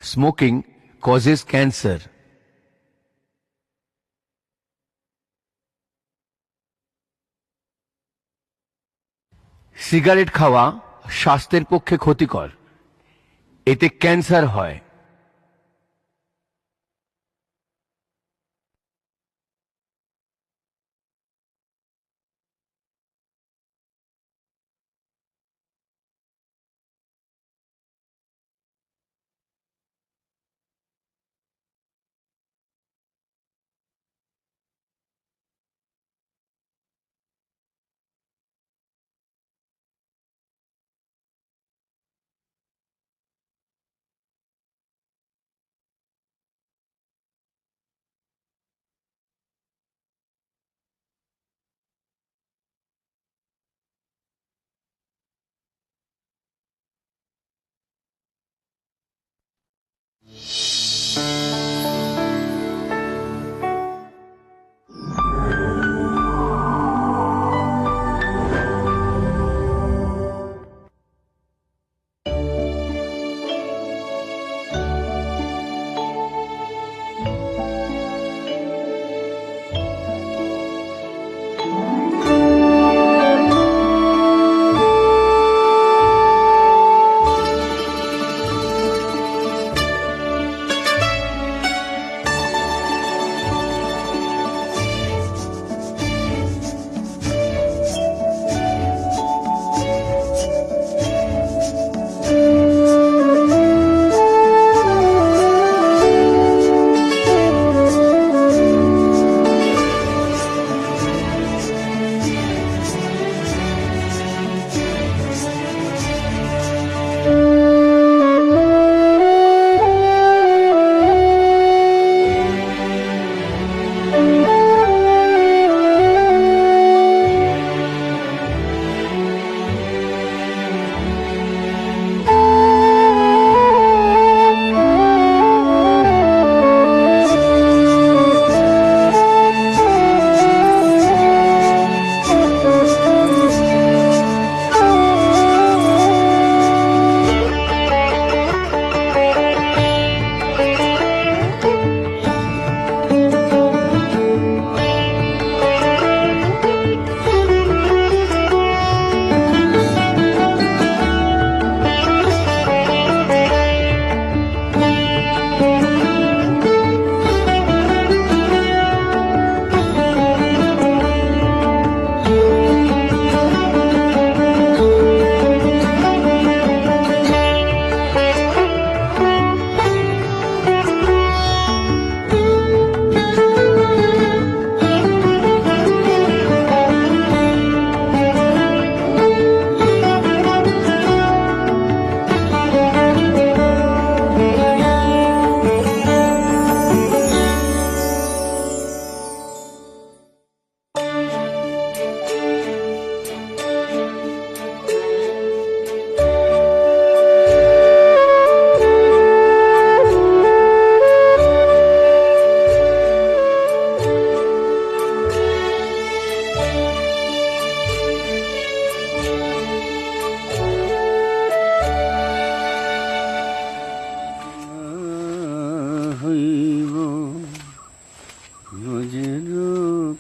Smoking causes cancer. Cigarette খাওয়া স্বাস্থ্যের পক্ষে ক্ষতিকর, এতে ক্যান্সার হয়।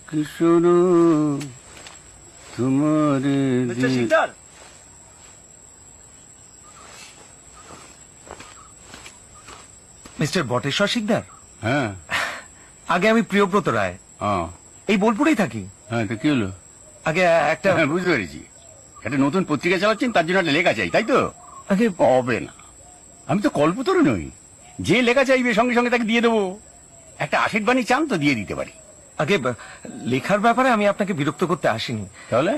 কিশোর তোমারে মিস্টার বটেশ্বর শিকদার? হ্যাঁ। আগে আমি প্রিয়ব্রত রায়, এই বোলপুরেই থাকি। হ্যাঁ, তো কি হলো? আগে একটা বুঝতে পেরেছি, একটা নতুন পত্রিকা চালাচ্ছেন, তার জন্য একটা লেখা চাই, তাই তো? আগে হবে না, আমি তো কল্পতরু নই, যে লেখা চাইবে সঙ্গে সঙ্গে তাকে দিয়ে দেবো। একটা আশীর্বাণী চান তো দিয়ে দিতে পারি। আগে লেখার ব্যাপারে আমি আপনাকে বিরক্ত করতে আসিনি। তাহলে?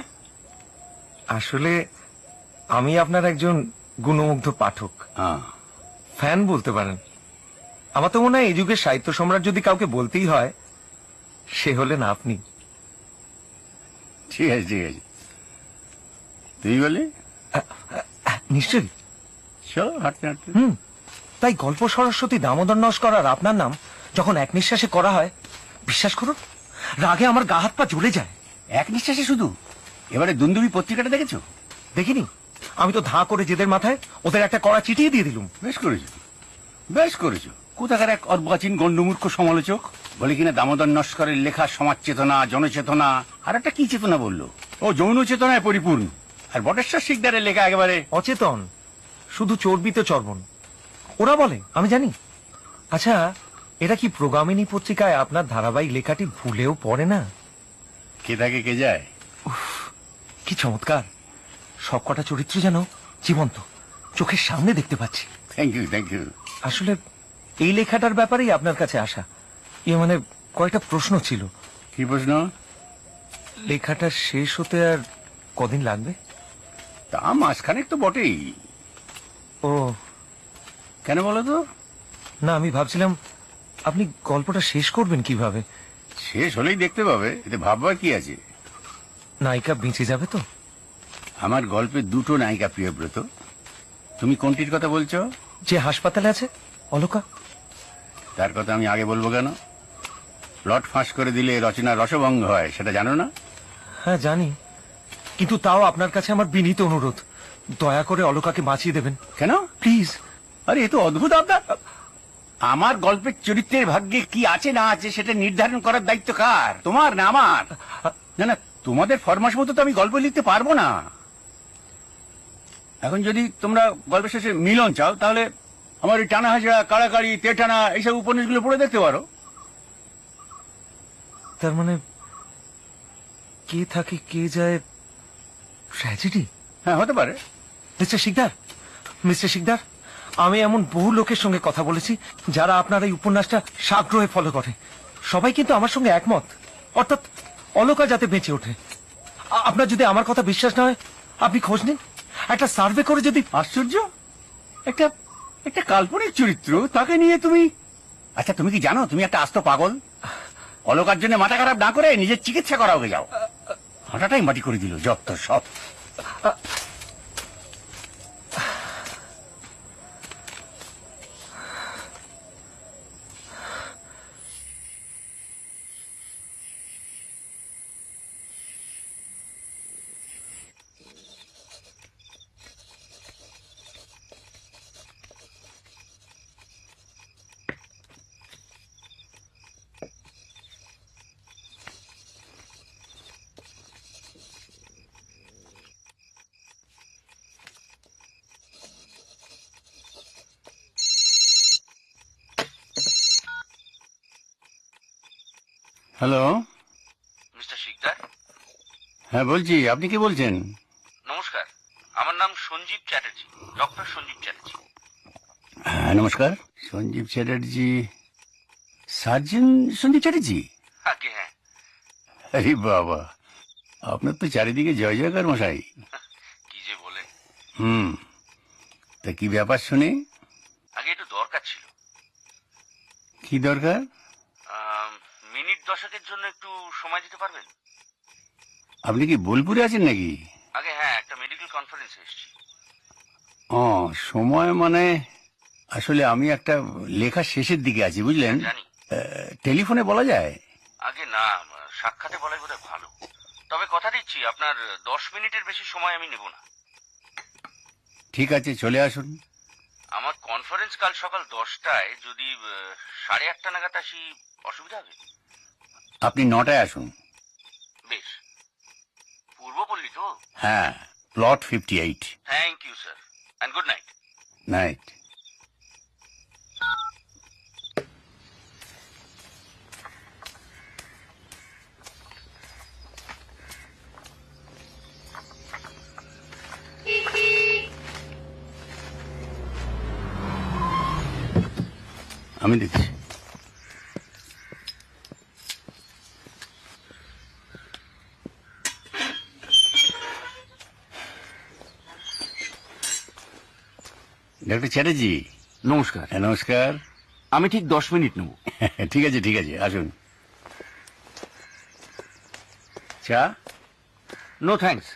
আসলে আমি আপনার একজন গুণমুগ্ধ পাঠক, ফ্যান বলতে পারেন। আমার তো মনে হয় এই যুগের সাহিত্য সম্রাট যদি কাউকে বলতেই হয়, সে হলেন আপনি। ঠিক আছে, ঠিক আছে, তুই বলে নিশ্চয়ই। চলো হাঁটতে হাঁটতে। তাই গল্প সরস্বতী দামোদর নস্কর আর আপনার নাম যখন এক নিঃশ্বাসে করা হয়, বিশ্বাস করুন রাগে আমার গা হাত পা জ্বলে যায়। এক নিঃশ্বাসে শুধু? এবারে দুন্দুবি পত্রিকাটা দেখেছো? দেখিনি, আমি তো ধাঁ করে যেদের মাথায় ওদের একটা কড়া চিঠিয়ে দিয়ে দিলুম। বেশ করেছো, বেশ করেছো। কোথাকার এক অর্বাচীন গণ্ডমূর্খ সমালোচক বলে কিনা দামোদর নস্করের লেখা সমাজ চেতনা, জনচেতনা, আর একটা কি চেতনা বললো, ও যৌন চেতনায় পরিপূর্ণ। আর বটেশ্বর শিকদারের লেখা একেবারে অচেতন, শুধু চর্বিত চর্বণ। ওরা বলে, আমি জানি। আচ্ছা, এটা কি প্রগামিনী পত্রিকায় আপনার ধারাবাহিক লেখাটি ভুলেও পড়ে না? কে থাকে কে যায়। কি চমৎকার! সবকটা চরিত্র যেন জীবন্ত, চোখের সামনে দেখতে পাচ্ছি। Thank you, thank you. আসলে এই লেখাটার ব্যাপারেই আপনার কাছে আসা। মানে কয়েকটা প্রশ্ন ছিল। কি প্রশ্ন? লেখাটা শেষ হতে আর কদিন লাগবে? তা মাসখানেক তো বটেই। ও কেন বলো তো? না, আমি ভাবছিলাম আপনি গল্পটা শেষ করবেন কিভাবে। শেষ হলেই দেখতে পাবে, এতে ভাববার কি আছে। নায়িকা বেঁচে যাবে তো? আমার গল্পে দুটো নায়িকা, প্রিয়ব্রত। তুমি কোনটির কথা বলছো? যে হাসপাতালে আছে, অলকা। তার কথা আমি আগে বলবো কেন? প্লট ফাঁস করে দিলে রচনার রসভঙ্গ হয়, সেটা জানো না? হ্যাঁ জানি, কিন্তু তাও আপনার কাছে আমার বিনীত অনুরোধ, দয়া করে অলকাকে বাঁচিয়ে দেবেন কেন? প্লিজ। আরে এ তো অদ্ভুত আবদার। আমার গল্পের চরিত্রের ভাগ্যে কি আছে না আছে সেটা নির্ধারণ করার দায়িত্ব কার? তোমার না আমার? না না, তোমাদের ফরমাস মতো তো আমি গল্প লিখতে পারবো না। এখন যদি তোমরা গল্পের শেষে মিলন চাও, তাহলে আমার ওই টানা হাজরা, কাড়াকাড়ি, তেটানা এইসব উপন্যাসগুলো পড়ে দেখতে পারো। তার মানে কে থাকে কে যায় ট্র্যাজেডি? হ্যাঁ, হতে পারে। মিস্টার শিকদার, আমি এমন বহু লোকের সঙ্গে কথা বলেছি যারা আপনার এই উপন্যাসটা সাগ্রহে ফলো করে। সবাই কিন্তু আমার সঙ্গে একমত, অর্থাৎ অলকা যাতে বেঁচে ওঠে। আপনার যদি আমার কথা বিশ্বাস না হয়, আপনি খোঁজ নিন, একটা সার্ভে করে যদি। আশ্চর্য, একটা একটা কাল্পনিক চরিত্র, তাকে নিয়ে তুমি। আচ্ছা, তুমি কি জানো তুমি একটা আস্ত পাগল? অলকার জন্য মাথা খারাপ না করে নিজের চিকিৎসা করা ওকে যাও। মাথাটাই মাটি করে দিল যত সব। হ্যালো। মিস্টার শিকদার, হ্যাঁ বলছি, আপনি কি বলছেন? নমস্কার, আমার নাম সঞ্জীব চ্যাটার্জি, ডক্টর সঞ্জীব চ্যাটার্জি। হ্যাঁ নমস্কার, সঞ্জীব চ্যাটার্জি, সার্জন সঞ্জীব চ্যাটার্জি। আগে হ্যাঁ। আরে বাবা, আপনার তো চারিদিকে জয় জয়কার মশাই। কি যে বলেন। তা কি ব্যাপার শুনে? আগে একটু দরকার ছিল। কি দরকার? মিনিট 10 জন্য একটু সময় দিতে পারবেন? আপনি কি বোলপুরে আছেন নাকি? আগে হ্যাঁ, একটা মেডিকেল কনফারেন্সে এসেছি। ও, সময় মানে আসলে আমি একটা লেখার শেষের দিকে আছি, বুঝলেন। জানি। টেলিফোনে বলা যায়? আগে না, সাক্ষাতে বলাই বোধহয় ভালো। তবে কথা দিচ্ছি, আপনার 10 মিনিটের বেশি সময় আমি নেব না। ঠিক আছে, চলে আসুন। আমার কনফারেন্স কাল সকাল 10টায়, যদি 8:30 নাগাদ আসি অসুবিধা হবে? আপনি 9টায় আসুন। বেশ। পূর্বপল্লী তো? হ্যাঁ, plot 58। Thank you sir, and good night. Night. আমি দেখছি। ডক্টর চ্যাটার্জি, নমস্কার। হ্যাঁ নমস্কার। আমি ঠিক 10 মিনিট নেব। ঠিক আছে ঠিক আছে, আসুন। চা? No thanks.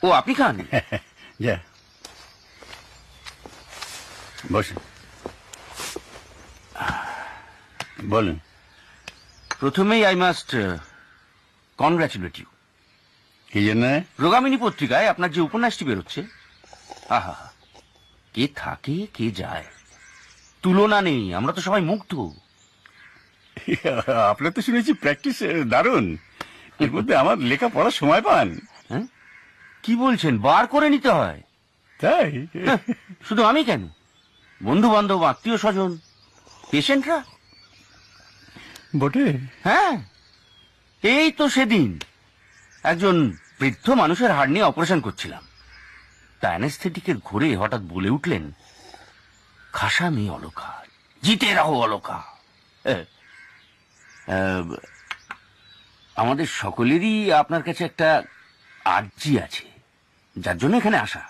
ও, আপনি খান? যা বসুন। বলুন। প্রথমেই আই মাস্ট কনগ্রাচুলেট ইউ। কি জন্য? প্রগামিনী পত্রিকায় আপনার যে উপন্যাসটি বেরোচ্ছে, আহা, কে থাকে কে যায়, তুলনা নেই, আমরা তো সবাই মুগ্ধ। আপনার তো শুনেছি প্র্যাকটিস দারুণ, এর মধ্যে আমার লেখা পড়ার সময় পান? হ্যাঁ, কি বলছেন, বার করে নিতে হয়? তাই? হ্যাঁ, শুধু আমি কেন, বন্ধু বান্ধব, আত্মীয় স্বজন, পেশেন্টরা। বটে। হ্যাঁ, এই তো সেদিন একজন বৃদ্ধ মানুষের হাড় নিয়ে অপারেশন করছিলাম, তা অ্যানেস্থেটিকের ঘোরে হঠাৎ বলে উঠলেন, খাসা মেয়ে অলকা, জিতে রাহো অলকা। আমাদের সকলেরই আপনার কাছে একটা আর্জি আছে, যার জন্য এখানে আসা।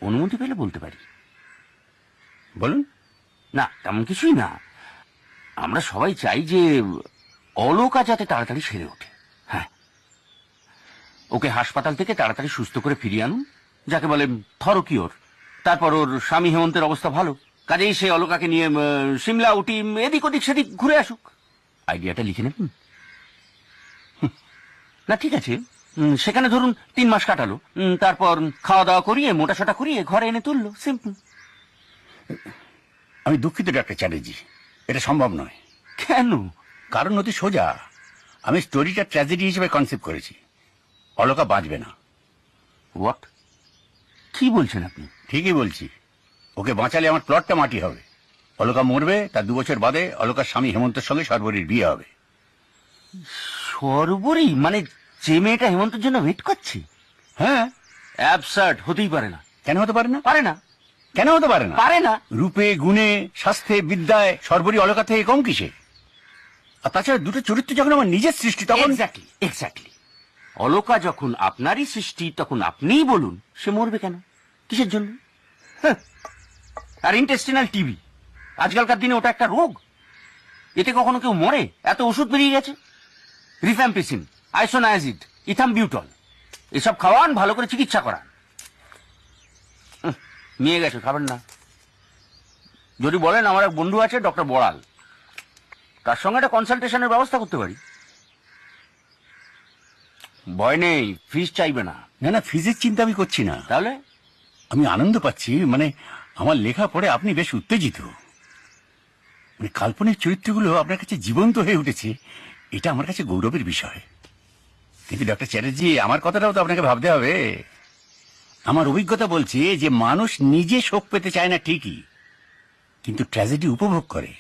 অনুমতি পেলে বলতে পারি? বলুন। না, তেমন কিছুই না। আমরা সবাই চাই যে অলকা যাতে তাড়াতাড়ি সেরে ওঠে। হ্যাঁ, ওকে হাসপাতাল থেকে তাড়াতাড়ি সুস্থ করে ফিরিয়ে আনুন, যাকে বলে থরকিওর। তারপর ওর স্বামী হেমন্তের অবস্থা ভালো, কাজেই সে অলকাকে নিয়ে সিমলা, উটি, এদিক ওদিক সেদিক ঘুরে আসুক। আইডিয়াটা লিখে নেবেন? না ঠিক আছে, সেখানে ধরুন 3 মাস কাটালো, তারপর খাওয়া দাওয়া করিয়ে মোটাসোটা করিয়ে ঘরে এনে তুললো, সিম্পল। আমি দুঃখিত ডাক্তার চ্যাটার্জি, এটা সম্ভব নয়। কেন? কারণ অতি সোজা, আমি স্টোরিটা ট্র্যাজেডি হিসেবে কনসেপ্ট করেছি। অলকা বাঁচবে না। হোয়াট? কি বলছেন আপনি? ঠিকই বলছি, ওকে বাঁচালে আমার প্লটটা মাটি হবে। অলকা মরবে, তার 2 বছর বাদে অলকার স্বামী হেমন্তের সঙ্গে সর্বরীর বিয়ে হবে। সর্বরী মানে যে মেয়েটা হেমন্তের জন্য ওয়েট করছে? হ্যাঁ। অ্যাবসার্ড, হতেই পারে না। কেন হতে পারে না? পারে না। কেন হতে পারে না? পারে না। রূপে, গুণে, স্বাস্থ্যে, বিদ্যায় সর্বরী অলকা থেকে কম কিসে? আর তাছাড়া দুটো চরিত্র যখন আমার নিজের সৃষ্টি, তখন এক্স্যাক্টলি। অলকা যখন আপনারই সৃষ্টি, তখন আপনিই বলুন সে মরবে কেন, কিসের জন্য? হ্যাঁ। আর ইন্টেস্টিনাল টিবি, আজকালকার দিনে ওটা একটা রোগ, এতে কখনো কেউ মরে? এত ওষুধ বেরিয়ে গেছে, রিফ্যাম্পিসিন, আইসোনায়াজিড, ইথামবিউটল, এসব খাওয়ান, ভালো করে চিকিৎসা করান। নিয়ে গেছে, খাবেন না? যদি বলেন আমার এক বন্ধু আছে ডক্টর বড়াল, তার সঙ্গে একটা কনসালটেশনের ব্যবস্থা করতে পারি। ভয় নেই, ফিস চাইবে না। না না, ফিজের চিন্তা আমি করছি না। তাহলে? আমি আনন্দ পাচ্ছি, মানে আমার লেখা পড়ে আপনি বেশ উত্তেজিত। মানে কাল্পনিক চরিত্রগুলো আপনার কাছে জীবন্ত হয়ে উঠেছে, এটা আমার কাছে গৌরবের বিষয়। কিন্তু ডক্টর চ্যাটার্জি, আমার কথাটাও তো আপনাকে ভাবতে হবে। আমার অভিজ্ঞতা বলছে যে মানুষ নিজে শোক পেতে চায় না ঠিকই, কিন্তু ট্র্যাজেডি উপভোগ করে।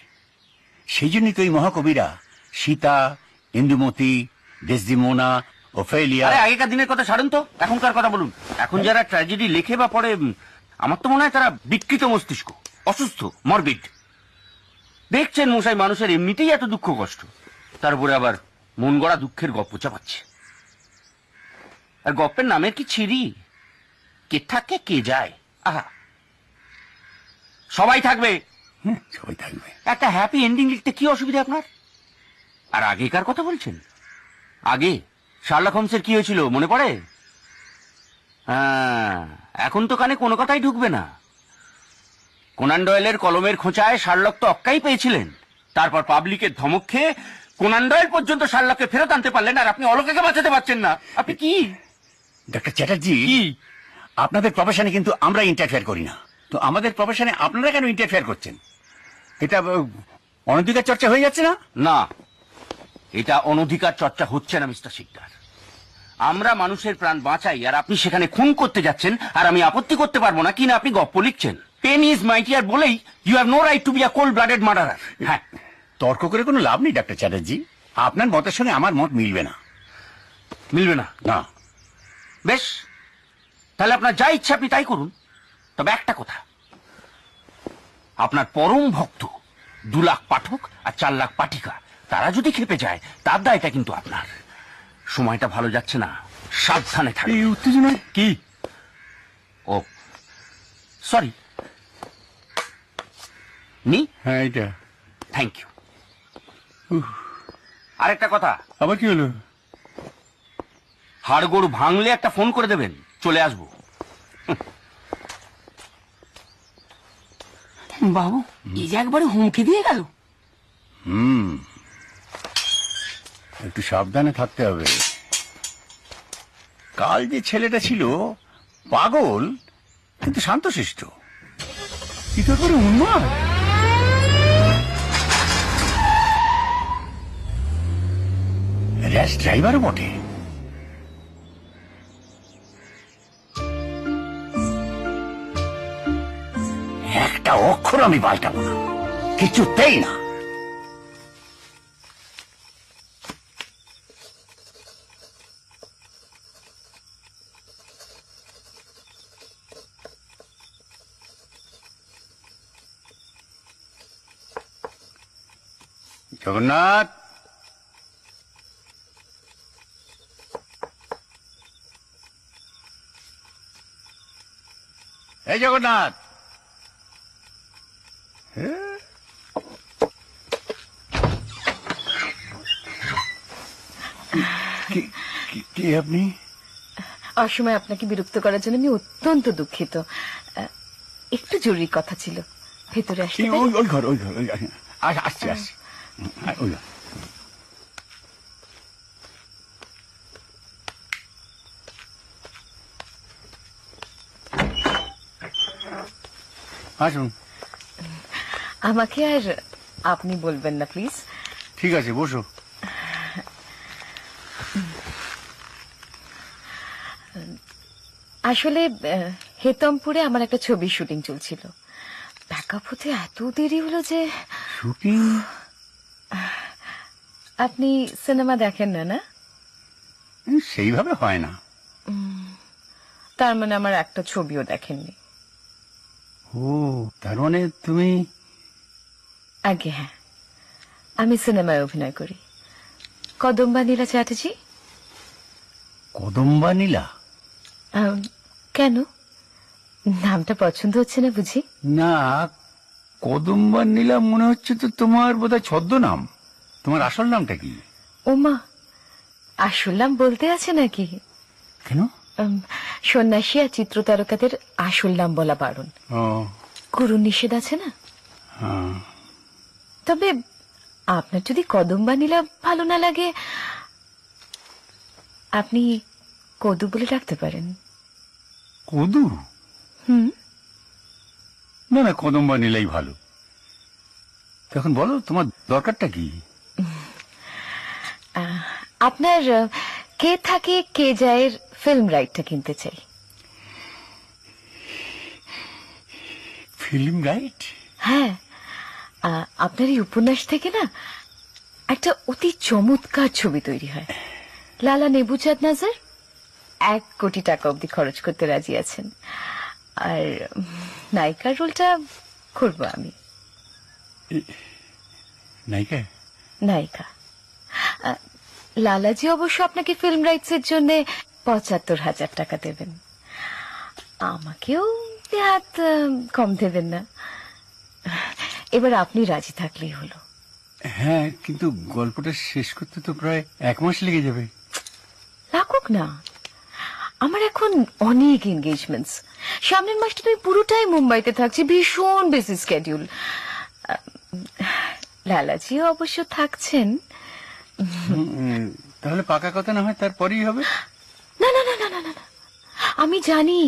সেই জন্যই তো এই মহাকবিরা সীতা, ইন্দুমতি, ডেসডিমোনা, ওফেলিয়া। আরে আগেকার দিনের কথা ছাড়ুন তো, এখনকার কথা বলুন। এখন যারা ট্র্যাজেডি লেখে বা পড়ে, আমার তো মনে হয় তারা বিকৃত মস্তিষ্ক, অসুস্থ, মরবিড। দেখছেন মশাই, মানুষের এমনিতেই এত দুঃখ কষ্ট, তারপরে আবার মন গড়া দুঃখের গপ্প চাপাচ্ছে। আর গপ্পের নামের কি ছিরি, কে থাকে কে যায়। আহা, সবাই থাকবে, সবাই থাকবে। একটা হ্যাপি এন্ডিং লিখতে কি অসুবিধা আপনার? আর আগেকার কথা বলছেন? আগে শার্লক হোমসের কি হয়েছিল মনে পড়ে? হ্যাঁ, এখন তো কানে কোনো কথাই ঢুকবে না। কোনান ডয়েলের কলমের খোঁচায় শার্লক তো অক্কাই পেয়েছিলেন, তারপর পাবলিকের ধমক খেয়ে কোনান ডয়েল পর্যন্ত শার্লককে ফেরত আনতে পারলেন, আর আপনি অলকাকে বাঁচাতে পারছেন না। আপনি কি? ডক্টর চ্যাটার্জি, কি? আপনাদের প্রফেশনে কিন্তু আমরা ইন্টারফেয়ার করি না, তো আমাদের প্রফেশনে আপনারা কেন ইন্টারফেয়ার করছেন? এটা অনধিকার চর্চা হয়ে যাচ্ছে না? না, এটা অনধিকার চর্চা হচ্ছে না মিস্টার শিকদার। আমরা মানুষের প্রাণ বাঁচাই, আর আপনি সেখানে খুন করতে যাচ্ছেন, আর আমি আপত্তি করতে পারবো না কিনা আপনি গপ্প লিখছেন। পেন ইজ মাইটিয়ার বলেই you have no right to be a cold blooded murderer. হ্যাঁ, তর্ক করে কোনো লাভ নেই ডক্টর চ্যাটার্জি, আপনার মতের সঙ্গে আমার মত মিলবে না। মিলবে না? না। বেশ, তাহলে আপনার যা ইচ্ছা আপনি তাই করুন। তবে একটা কথা, আপনার পরম ভক্ত 2 লাখ পাঠক আর 4 লাখ পাঠিকা, তারা যদি খেপে যায়, তার দায়টা কিন্তু আপনার। সময়টা ভালো যাচ্ছে না, সাবধানে থাকুন। এই উত্তেজনায় কি? ও সরি, নি। হ্যাঁ, এটা থ্যাংক ইউ। আরেকটা কথা, আবার কি হলো? হাড়গোড় ভাঙলে একটা ফোন করে দেবেন, চলে আসবো। বাবু, এই যে একবারে হুমকি দিয়ে গেল। একটু সাবধানে থাকতে হবে। কাল যে ছেলেটা ছিল পাগল কিন্তু শান্তশিষ্ট, কি তোর করে উন্মাদ? র্যাশ ড্রাইভারও বটে। একটা অক্ষর আমি পাল্টাবো না, কিছুতেই না। জগন্নাথ, এই জগন্নাথ, কি আপনি? অসময় আপনাকে বিরক্ত করার জন্য আমি অত্যন্ত দুঃখিত। একটু জরুরি কথা ছিল, ভেতরে আসতে পারি? ওই ঘর আসছি ওই ঘর। আসুন। আমাকে আর আপনি বলবেন না প্লিজ। ঠিক আছে, বসো। আসলে হেতমপুরে আমার একটা ছবির শুটিং চলছিল। ব্যাকআপ হতে এত দেরি হলো যে। শুটিং? আপনি সিনেমা দেখেন না? না, সেইভাবে হয় না। তার মানে আমার একটা ছবিও দেখেননি? ও, তার মানে তুমি? আগে হ্যাঁ, আমি সিনেমায় অভিনয় করি। কদম্বা নীলা চ্যাটার্জি। কদম্বা নীলা? কেন, নামটা পছন্দ হচ্ছে না বুঝি? না, কদম্বা নীলা মনে হচ্ছে তো তোমার বোধহয় ছদ্মনাম। তোমার আসল নামটা কি? ওমা, আসল নাম বলতে আছে নাকি? কেন? সন্ন্যাসী আর চিত্রতারকাদের আসল নাম বলা বারণ, ও, গুরুর নিষেধ আছে না। হ্যাঁ। তবে আপনার যদি কদম্বা নীলা ভালো না লাগে, আপনি কদু বলে ডাকতে পারেন। কদু? হুম, না না, কদম্বা নীলাই ভালো। তখন বলো তোমার দরকারটা কি? আপনার কে থাকে কে যায়ের ফিল্ম রাইটটা কিনতে চাই। Film right? হ্যাঁ, আপনার এই উপন্যাস থেকে না একটা অতি চমৎকার ছবি তৈরি হয়। লালা নেবুচাঁদ নাজার 1 কোটি টাকা অবধি খরচ করতে রাজি আছেন। আর নায়িকার রোলটা করবো আমি। নায়িকা? নায়িকা। লালাজি অবশ্য আপনাকে ফিল্ম রাইটস এর জন্য ৭৫,০০০ টাকা দেবেন। আমাকেও হাত কম দেবেন না। এবার আপনি রাজি থাকলেই হলো। হ্যাঁ, কিন্তু গল্পটা শেষ করতে তো প্রায় 1 মাস লেগে যাবে। লাগুক না, আমার এখন অনেক এনগেজমেন্টস। সামনের মাসটা আমি পুরোটাই মুম্বাইতে থাকছি, ভীষণ বিজি স্কেডিউল। লালাজিও অবশ্য থাকছেন। তাহলে পাকা কথা না হয় তারপরেই হবে। না না না না না না, আমি জানি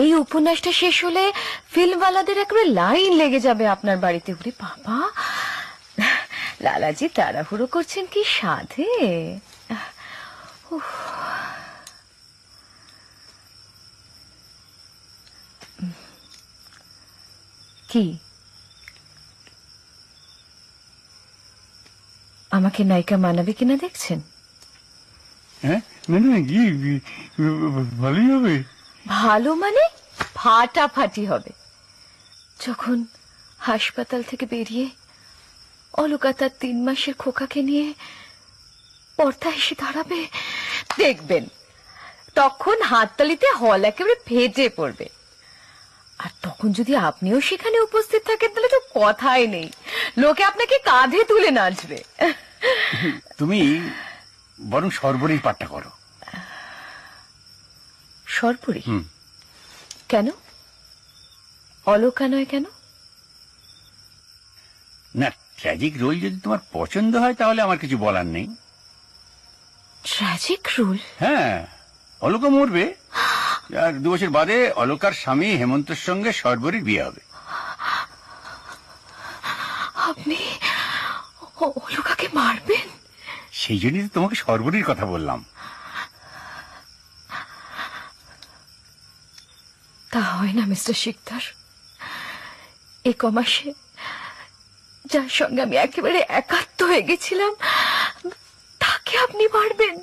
এই উপন্যাসটা শেষ হলে ফিল্মওয়ালাদের একেবারে লাইন লেগে যাবে আপনার বাড়িতে। ওরে বাবা, লালাজি তাড়াহুড়ো করছেন কি সাধে। কি আমাকে নায়িকা মানাবে কিনা দেখছেন? হ্যাঁ, না না, ভালোই হবে। ভালো মানে ফাটাফাটি হবে। যখন হাসপাতাল থেকে বেরিয়ে অলকা তার 3 মাসের খোকাকে নিয়ে পর্দা এসে দাঁড়াবে, দেখবেন তখন হাততালিতে হল একেবারে ফেটে পড়বে। আর তখন যদি আপনিও সেখানে উপস্থিত থাকেন তাহলে তো কথাই নেই, লোকে আপনাকে কাঁধে তুলে নাচবে। তুমি বরং সর্বরীর পাঠটা করো। সর্বরী? কেন, অলকা নয় কেন? না, ট্র্যাজিক রোল যদি তোমার পছন্দ হয় তাহলে আমার কিছু বলার নেই। Tragic role? হ্যাঁ, অলকা মরবে আর 2 বছর বাদে অলকার স্বামী হেমন্তের সঙ্গে সর্বরীর বিয়ে হবে। অলকাকে মারবেন? সেই জন্যই তো তোমাকে সর্বরীর কথা বললাম। তা হয় না মিস্টার শিকদার। এই কমাসে যার সঙ্গে আমি একেবারে একাত্ম হয়ে গেছিলাম তাকে আপনি মারবেন?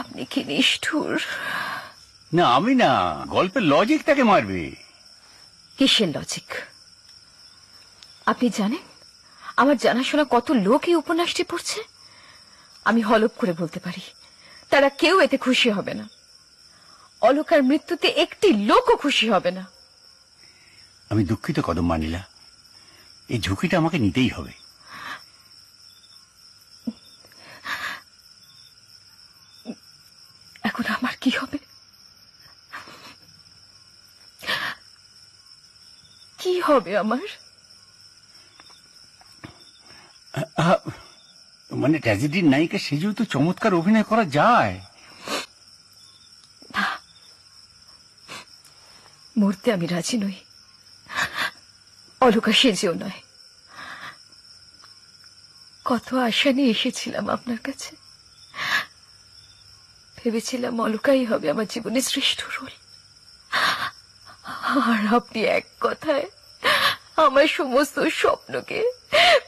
আপনি কি নিষ্ঠুর! না আমি না, গল্পের লজিক তাকে মারবে। কিসের লজিক? আপনি জানেন আমার জানাশোনা কত লোক এই উপন্যাসটি পড়ছে? আমি হলপ করে বলতে পারি তারা কেউ এতে খুশি হবে না। অলকার মৃত্যুতে একটি লোকও খুশি হবে না। আমি দুঃখিত কদম মানিলা, এই ঝুঁকিটা আমাকে নিতেই হবে। এখন আমার কি হবে? কি হবে আমার? মানে ট্র্যাজেডির নায়িকা সেজেও তো চমৎকার অভিনয় করা যায়। মরতে আমি রাজি নই, অলকা সেজেও নয়। কত আশা নিয়ে এসেছিলাম আপনার কাছে, ভেবেছিলাম অলকাই হবে আমার জীবনের শ্রেষ্ঠ রোল। আর আপনি এক কথায় আমার সমস্ত স্বপ্নকে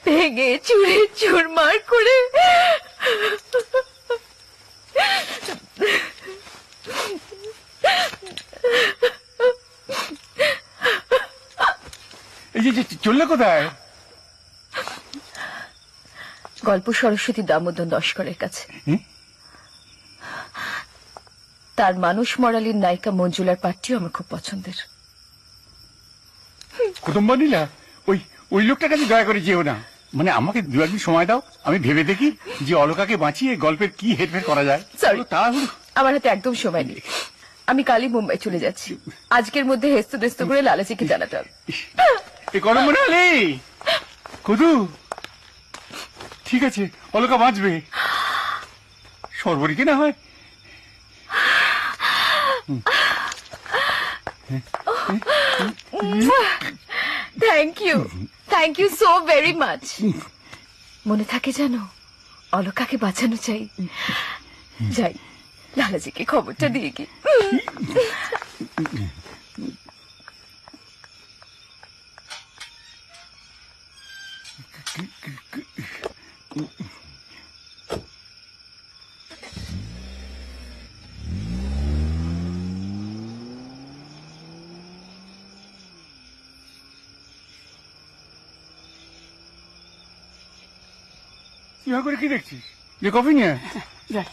ভেঙে চুরে চুরমার করে এই যে চললে কোথায়? গল্প সরস্বতী দামোদর নস্করের কাছে। তার মানুষ মরালির নায়িকা মঞ্জুলার পাঠটিও আমার খুব পছন্দের। কদম মানিলা, ওই ওই লোকটার কাছে দয়া করে যেও না। মানে আমাকে দু একদিন সময় দাও, আমি ভেবে দেখি যে অলকাকে বাঁচিয়ে গল্পের কি হেরফের করা যায়। সরি, তাহলে আমার হাতে একদম সময় নেই। আমি কালই মুম্বাই চলে যাচ্ছি। আজকের মধ্যে হেস্ত দেস্ত করে লালাজিকে জানাতে হবে। এ কদম মানালি কদু, ঠিক আছে, অলকা বাঁচবে। সর্বরীকে না হয় thank you so very much. মনে থাকে জানো, অলকাকে বাঁচানো চাই। যাই, লালাজিকে খবরটা দিয়ে কি। ইহা করে কি দেখছিস? যে কফি নিয়ে যাই।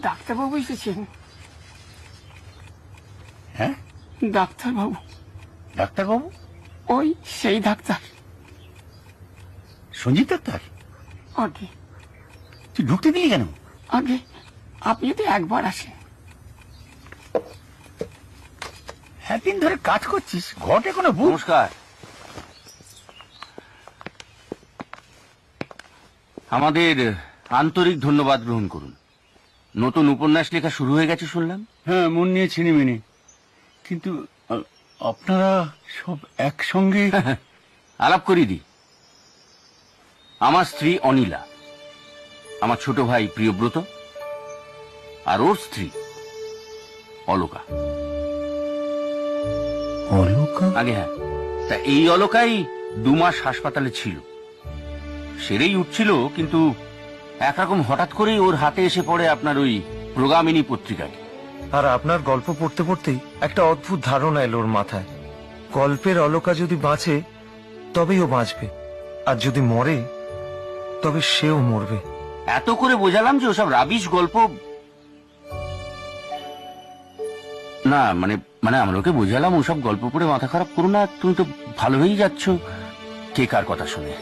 ডাক্তারবাবু এসেছেন? ডাক্তারবাবু, ডাক্তারবাবু? ওই সেই ডাক্তার। সঞ্জীব ডাক্তার? আগে তুই ঢুকতে দিলি কেন? আগে আপনি যদি একবার আসেন। এতদিন ধরে কাজ করছিস, ঘটে কোনো ভুল? নমস্কার। আমাদের আন্তরিক ধন্যবাদ গ্রহণ করুন। নতুন উপন্যাস লেখা শুরু হয়ে গেছে শুনলাম। হ্যাঁ, মন নিয়ে ছিনিমিনি, কিন্তু আপনারা সব একসঙ্গে। আলাপ করিয়ে দিই। আমার স্ত্রী অনিলা, আমার ছোট ভাই প্রিয়ব্রত, আর ওর স্ত্রী অলোকা। অলোকা? আগে হ্যাঁ, তা এই অলোকাই 2 মাস হাসপাতালে ছিল। সেরেই উঠছিল, কিন্তু একরকম হঠাৎ করেই ওর হাতে এসে পড়ে আপনার ওই প্রোগ্রামিনী পত্রিকাটি। আর আপনার গল্প পড়তে পড়তেই একটা অদ্ভুত ধারণা এলো ওর মাথায়। গল্পের অলোকা যদি বাঁচে তবেই ও বাঁচবে, আর যদি মরে তবে সেও মরবে। এত করে বোঝালাম যে ওসব রাবিশ গল্প না, মানে মানে আমরা ওকে বোঝালাম ওসব গল্প পড়ে মাথা খারাপ করো না, তুমি তো ভালো হয়েই যাচ্ছ। কে কার কথা শুনে?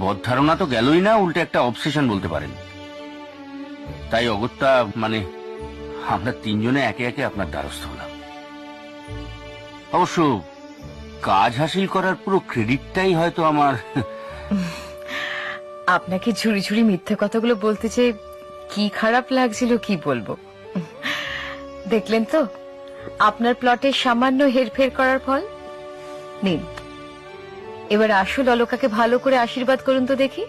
বদ ধারণা তো গেলই না, উল্টে একটা অবসেশন বলতে পারেন। তাই অগত্যা মানে আমরা 3 জনে একে একে আপনার দ্বারস্থ হলাম। অবশ্য কাজ হাসিল করার পুরো ক্রেডিটটাই হয়তো আমার। আপনাকে ঝুড়ি ঝুড়ি মিথ্যে কথাগুলো বলতে চেয়ে কি খারাপ লাগছিল কি বলবো। দেখলেন তো আপনার প্লটের সামান্য হেরফের করার ফল। নিন, এবার আসল অলোকাকে ভালো করে আশীর্বাদ করুন তো দেখি।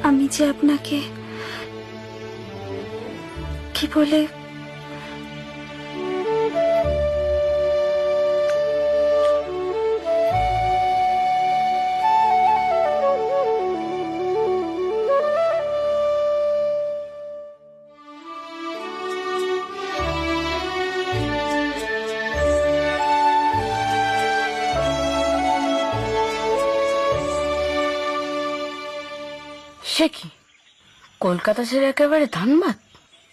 আমি যে আপনাকে কি বলে সে কি, কলকাতা ছেড়ে একেবারে ধানবাদ?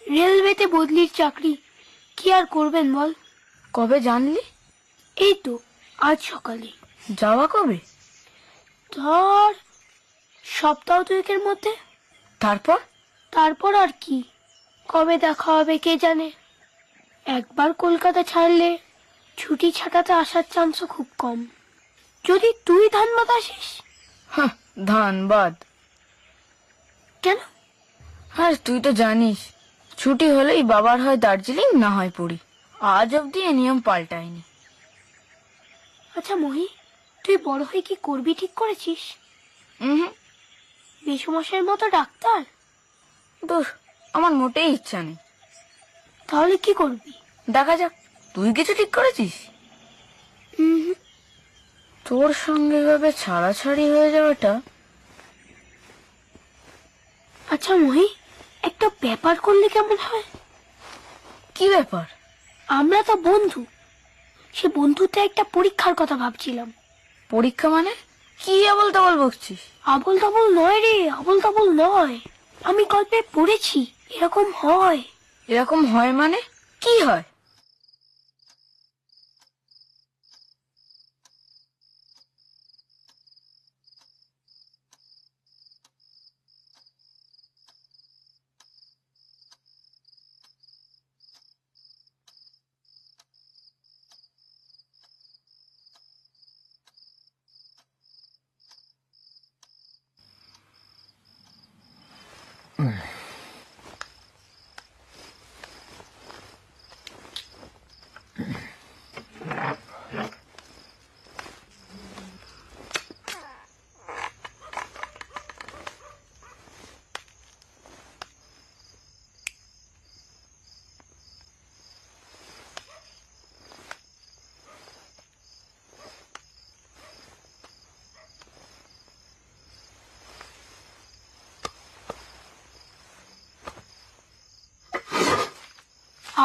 রেলওয়েতে বদলির চাকরি, কি আর করবেন বল। কবে জানলি? এই তো আজ সকালে। যাওয়া কবে? ধর সপ্তাহ 2 মধ্যে। তারপর? তারপর আর কি, কবে দেখা হবে কে জানে। একবার কলকাতা ছাড়লে ছুটি ছাটাতে আসার চান্সও খুব কম। যদি তুই ধানবাদ আসিস। হ্যাঁ, ধানবাদ কেন? আর তুই তো জানিস ছুটি হলেই বাবার হয় দার্জিলিং, না হয় পুরী। আজ অব্দি এ নিয়ম পাল্টায়নি। আচ্ছা মহি, তুই বড় হয়ে কি করবি ঠিক করেছিস? বেশমশাইয়ের মতো ডাক্তার? দূর, আমার মোটেই ইচ্ছা নেই। তাহলে কি করবি? দেখা যাক। তুই কিছু ঠিক করেছিস? তোর সঙ্গে ভাবে ছাড়াছাড়ি হয়ে যাওয়াটা। আচ্ছা মহি, একটা ব্যাপার করলে কেমন হয়? কি ব্যাপার? আমরা তো বন্ধু, সে বন্ধুতে একটা পরীক্ষার কথা ভাবছিলাম। পরীক্ষা মানে? কি আবল তাবল বকছিস? আবল তাবল নয় রে, আবল তাবল নয়। আমি গল্পে পড়েছি এরকম হয়। এরকম হয় মানে কি হয়?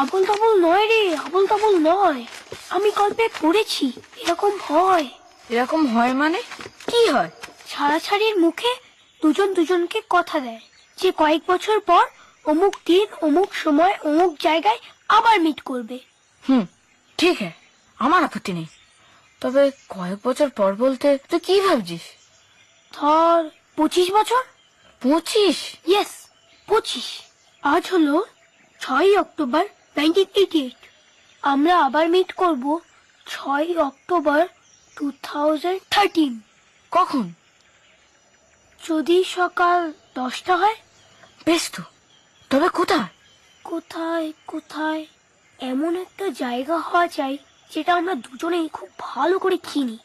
আবল তাবল নয় রে, আবল তাবল নয়। আমি গল্পে পড়েছি এরকম হয়। এরকম হয় মানে কি হয়? ছাড়াছাড়ির মুখে দুজন দুজনকে কথা দেয় যে কয়েক বছর পর অমুক দিন অমুক সময় অমুক জায়গায় আবার মিট করবে। ঠিক হ্যাঁ, আমার আপত্তি নেই। তবে কয়েক বছর পর বলতে তুই কি ভাবছিস? ধর 25 বছর। 25? ইয়েস, 25। আজ হলো 6 অক্টোবর 1988। আমরা আবার মিট করব 6 অক্টোবর 2013। কখন? যদি সকাল 10টা হয়। বেশ তো, তবে কোথায়? কোথায় কোথায় এমন একটা জায়গা হওয়া চাই যেটা আমরা দুজনেই খুব ভালো করে চিনি।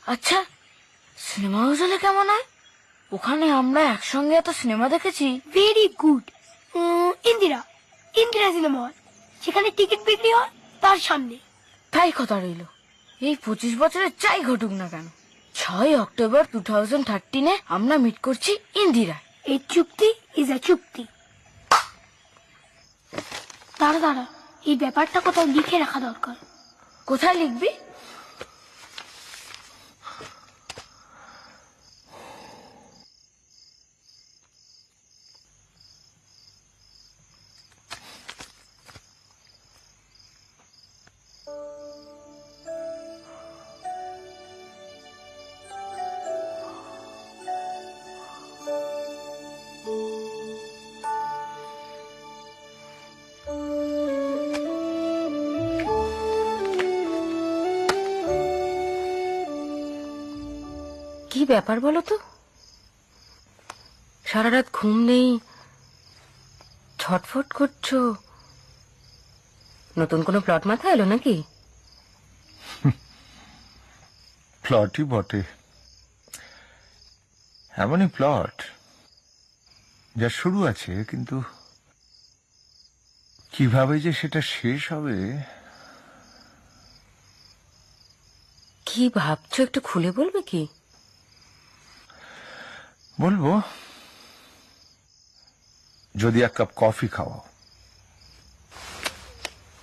আচ্ছা, সিনেমা হাউস হলে কেমন হয়? ওখানে আমরা একসঙ্গে এত সিনেমা দেখেছি। Very good. Indira Indira cinema hall, সেখানে টিকিট বিক্রি হয় তার সামনে। তাই কথা রইল। এই 25 বছরে যাই ঘটুক না কেন, 6 অক্টোবর 2013 আমরা মিট করছি ইন্দিরা। এই চুক্তি ইজ এ চুক্তি। দাঁড়া দাঁড়া, এই ব্যাপারটা কোথাও লিখে রাখা দরকার। কোথায় লিখবি? কি ব্যাপার বলো তো? সারা রাত ঘুম নেই, ছটফট করছো। নতুন কোনো প্লট মাথায় এলো নাকি? প্লটই বটে, এমনই প্লট যা শুরু আছে, কিন্তু কিভাবে যে সেটা শেষ হবে। কি ভাবছো একটু খুলে বলবে কি? বলবো, যদি এক কাপ কফি খাওয়াও।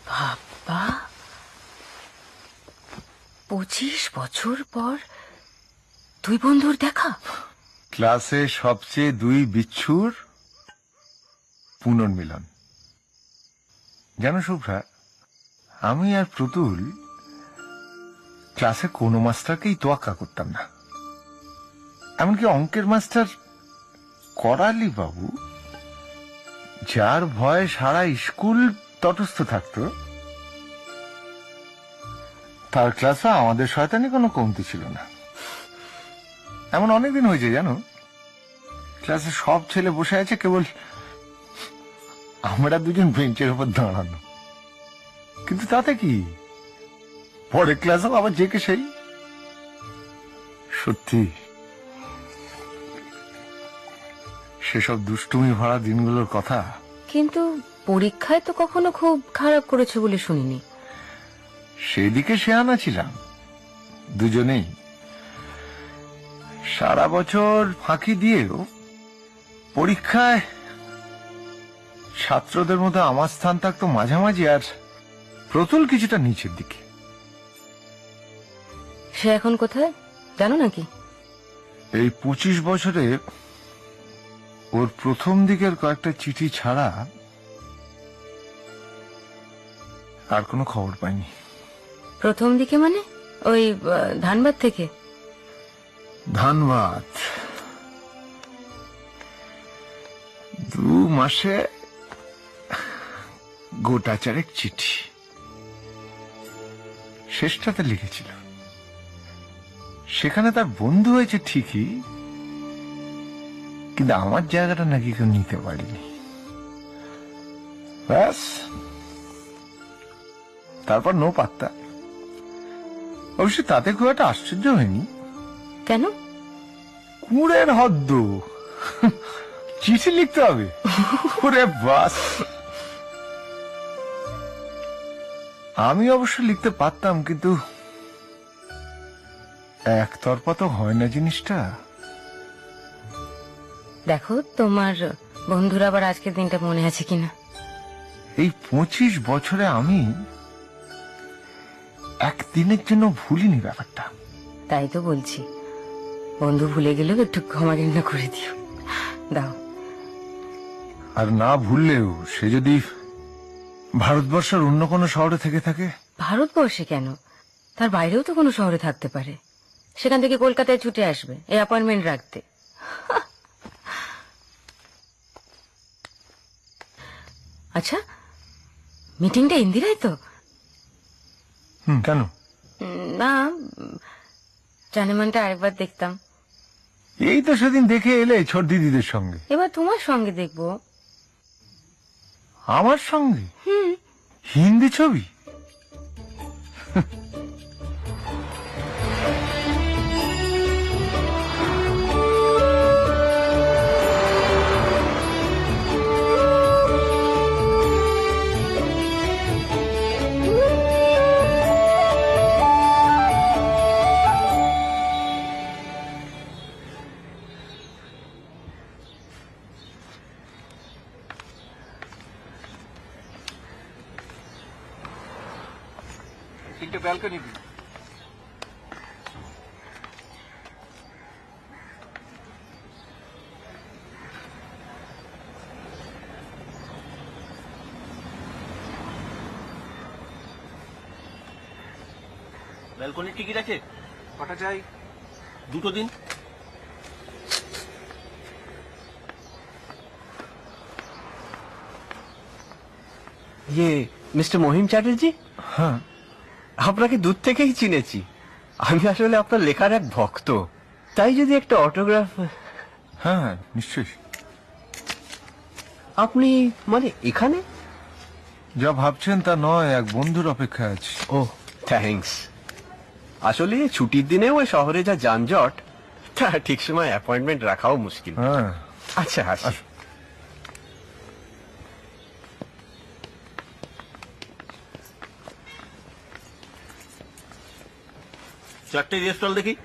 বাবা, 25 বছর পর দুই বন্ধুর দেখা। ক্লাসে সবচেয়ে দুই বিচ্ছুর পুনর্মিলন। জানো শুভ্রা, আমি আর প্রতুল ক্লাসে কোনো মাস্টারকেই তোয়াক্কা করতাম না। এমনকি অঙ্কের মাস্টার করালি বাবু, যার ভয়ে সারা স্কুল তটস্থ থাকত, তার ক্লাসে আমাদের শয়তানি কোনো কমতি ছিল না। এমন অনেকদিন হয়েছে জানো, ক্লাসে সব ছেলে বসে আছে, কেবল আমরা দুজন বেঞ্চের উপর দাঁড়ানো। কিন্তু তাতে কি, পরের ক্লাসেও আবার যে কে সেই। সত্যি সেসব দুষ্টুমি ভরা দিনগুলোর কথা। কিন্তু পরীক্ষায় তো কখনো খুব খারাপ করেছে বলে শুনিনি। সেদিকে শেয়ানা ছিলাম দুজনেই। সারা বছর ফাঁকি দিয়েও পরীক্ষায় ছাত্রদের মধ্যে আমার স্থান থাকতো মাঝামাঝি, আর প্রতুল কিছুটা নিচের দিকে। সে এখন কোথায় জানো নাকি? এই 25 বছরে ওর প্রথম দিকের কয়েকটা চিঠি ছাড়া আর কোনো খবর পাইনি। প্রথম দিকে মানে ওই ধানবাদ থেকে? ধানবাদ 2 মাসে গোটা চারেক চিঠি। শেষটাতে লিখেছিল সেখানে তার বন্ধু হয়েছে ঠিকই, কিন্তু আমার জায়গাটা নাকি কেউ নিতে পারিনি। ব্যাস, তারপর নো পাত্তা। অবশ্য তাতে খুব একটা আশ্চর্য হয়নি। কেন? কুড়ের হদ্দ, চিঠি লিখতে হবে? ওরে বাস, আমি অবশ্য লিখতে পারতাম, কিন্তু একতরফা তো হয় না জিনিসটা। দেখো তোমার বন্ধুর আবার আজকের দিনটা মনে আছে কিনা। এই 25 বছরে আমি একদিনের জন্য ভুলিনি ব্যাপারটা। তাই তো বলছি, বন্ধু ভুলে গেলেও একটু ক্ষমা ঘৃণা করে দিও। দাও। আর না ভুললেও সে যদি ভারতবর্ষের অন্য কোনো শহরে থেকে থাকে? ভারতবর্ষে কেন, তার বাইরেও তো কোনো শহরে থাকতে পারে। সেখান থেকে কলকাতায় ছুটে আসবে এই অ্যাপয়েন্টমেন্ট রাখতে। আচ্ছা, মিটিংটা ইন্দিরাই তো? কেন? না, জানেমানটা আরেকবার দেখতাম। এই তো সেদিন দেখে এলে ছোট দিদিদের সঙ্গে। এবার তোমার সঙ্গে দেখবো। আমার সঙ্গে? হিন্দি ছবি? ব্যালকনি ব্যালকনির টিকিট আছে? কটা চাই? 2টো দিন। ইয়ে মিস্টার মহিম চ্যাটার্জি, হ্যাঁ, আপনাকে দূর থেকেই চিনেছি। আমি আসলে আপনার লেখার এক ভক্ত, তাই যদি একটা অটোগ্রাফ। হ্যাঁ নিশ্চয়ই। আপনি মানে এখানে? যা ভাবছেন তা নয়, এক বন্ধুর অপেক্ষায় আছি। ও থ্যাঙ্কস। আসলে ছুটির দিনেও ওই শহরে যা যানজট, তা ঠিক সময় অ্যাপয়েন্টমেন্ট রাখাও মুশকিল। হ্যাঁ, আচ্ছা আসি। চারটে রেস্টল দেখি।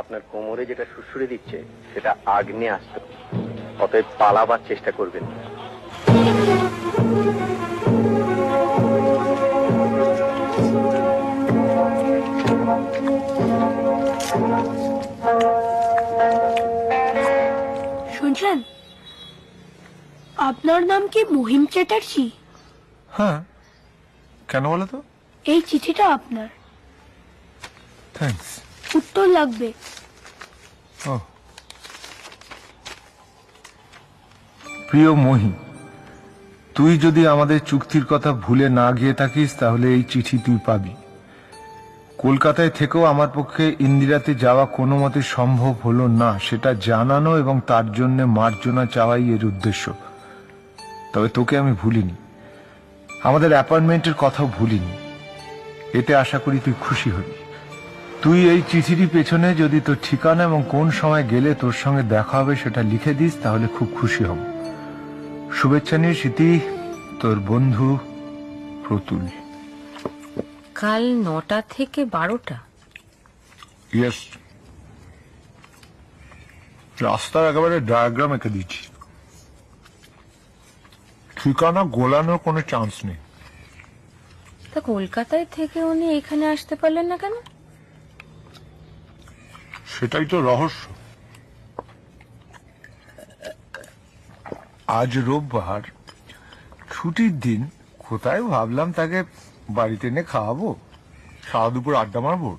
আপনার কোমরে যেটা সুড়সুড়ে দিচ্ছে সেটা আগ্নেয়াস্ত্র, অতএব পালাবার চেষ্টা করবেন না। শুনছেন, আপনার নাম কি মহিম চ্যাটার্জি? হ্যাঁ, কেন বলো তো? এই চিঠিটা আপনার। থ্যাঙ্কস। উত্তর লাগবে। ও, প্রিয় মহি, তুই যদি আমাদের চুক্তির কথা ভুলে না গিয়ে থাকিস তাহলে এই চিঠি তুই পাবি। কলকাতায় থেকেও আমার পক্ষে ইন্দিরাতে যাওয়া কোনো মতে সম্ভব হলো না, সেটা জানানো এবং তার জন্য মার্জনা চাওয়াই এর উদ্দেশ্য। তবে তোকে আমি ভুলিনি, আমাদের অ্যাপয়েন্টমেন্টের কথাও ভুলিনি। এতে আশা করি তুই খুশি হবি। তুই এই চিঠির পেছনে যদি তোর ঠিকানা এবং কোন সময় গেলে তোর সঙ্গে দেখা হবে সেটা লিখে দিস, তাহলে খুব খুশি হব। শুভেচ্ছা নিয়ে স্মৃতি, তোর বন্ধু প্রতুল। কাল 9টা থেকে 12টা? ইয়েস, রাস্তার একেবারে ডায়াগ্রাম এঁকে দিচ্ছি। ঠিকানা গোলানোর কোনো চান্স নেই। তা কলকাতায় থেকে উনি এখানে আসতে পারলেন না কেন? সেটাই তো রহস্য। আজ রোববার, ছুটির দিন, কোথায় ভাবলাম তাকে বাড়িতে এনে খাওয়াবো, সারা দুপুর আড্ডা মারবো।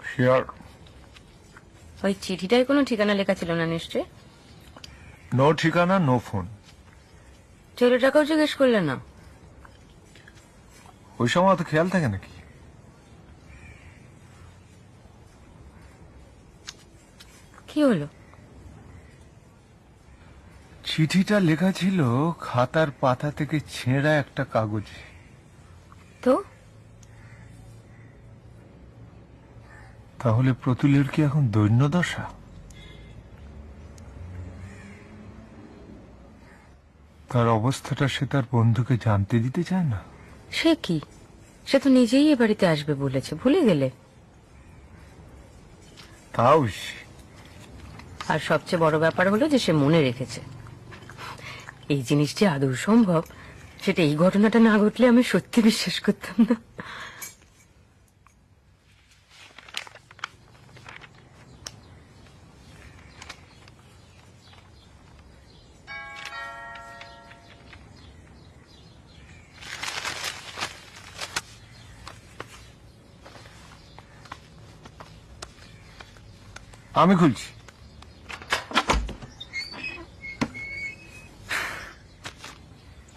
সে আর ওই চিঠিটায় কোনো ঠিকানা লেখা ছিল না নিশ্চয়? নো ঠিকানা, নো ফোন। ছেলেটাকেও জিজ্ঞেস করলে না? ওই সময় অত খেয়াল থাকে নাকি? কি হলো? চিঠিটা লেখা ছিল খাতার পাতা থেকে ছেঁড়া একটা কাগজে। তো তাহলে প্রতুলের কি এখন দৈন্য দশা? তার অবস্থাটা সে তার বন্ধুকে জানতে দিতে চায় না। সে কি, সে তো নিজেই এ বাড়িতে আসবে বলেছে, ভুলে গেলে? তাও আর সবচেয়ে বড় ব্যাপার হলো যে সে মনে রেখেছে। এই জিনিসটি আদৌ সম্ভব, সেটা এই ঘটনাটা না ঘটলে আমি সত্যি বিশ্বাস করতাম না। আমি খুলছি।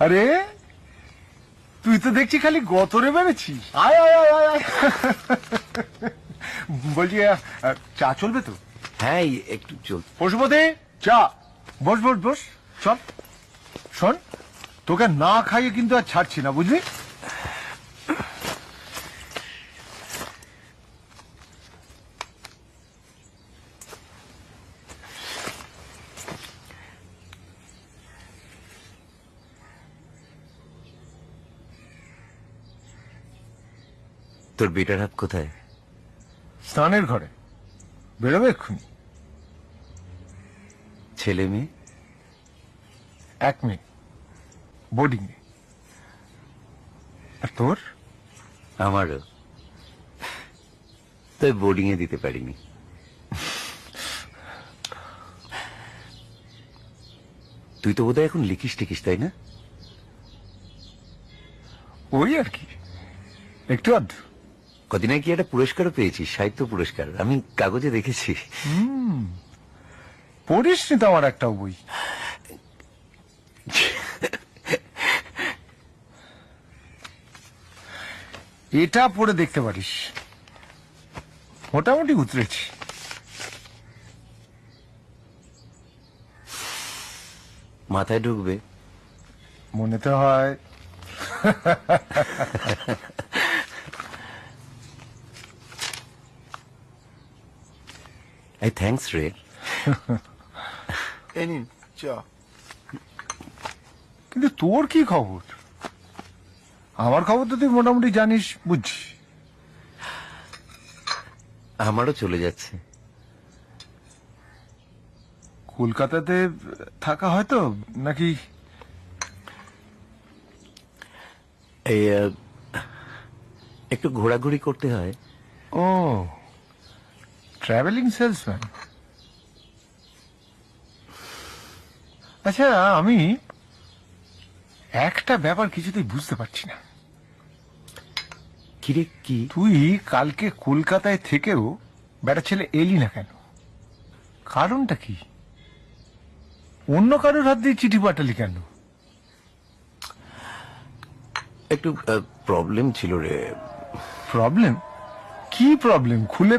আরে তুই তো দেখছি খালি গতরে বেড়েছি। আয় আয় আয় আয় আয়। বলছি চা চলবে তো? হ্যাঁ একটু চল। পশুপতি, চা। বস বস বস, চল। শোন, তোকে না খাইয়ে কিন্তু আর ছাড়ছি না, বুঝলি? তোর বেটার হাত কোথায়? স্নানের ঘরে, বেরোবে এক্ষুনি। ছেলে মেয়ে? এক মেয়ে, বোর্ডিং এ। আর তোর? আমারও, তাই বোর্ডিং এ দিতে পারিনি। তুই তো বোধহয় এখন লিখিস টিকিস, তাই না? ওই আর কি, একটু আধ। কদিন আগে একটা পুরস্কারও পেয়েছিস, সাহিত্য পুরস্কার, আমি কাগজে দেখেছি। পড়িস নি তো আমার একটাও বই? এটা পড়ে দেখতে পারিস, মোটামুটি উতরেছি। মাথায় ঢুকবে মনে তো হয়। এই থ্যাঙ্কস রে। কিন্তু তোর কি খবর? আমার খবর তো তুই মোটামুটি জানিস, বুঝছিস। আমারও চলে যাচ্ছে। কলকাতাতে থাকা হয়তো নাকি? এই একটু ঘোরাঘুরি করতে হয়। ও, ট্রাভেলিং সেলসম্যান। আচ্ছা, আমি একটা ব্যাপার কিছুতেই বুঝতে পারছি না। কিরে কি? তুই কালকে কলকাতায় থেকেও বেটা ছেলে এলি না কেন? কারণটা কি? অন্য কারোর হাত দিয়ে চিঠি পাঠালি কেন? একটু প্রবলেম ছিল রে। প্রবলেম? কি প্রবলেম? খুলে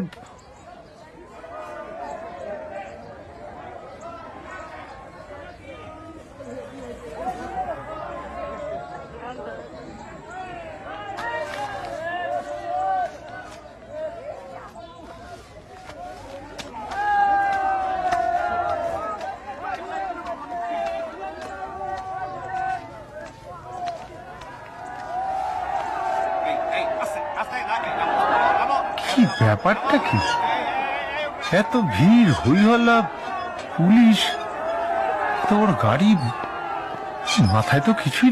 কি ব্যাপারটা কি? এত ভিড়, হই হল্লা, পুলিশ, তোর গাড়ি, মাথায় তো কিছুই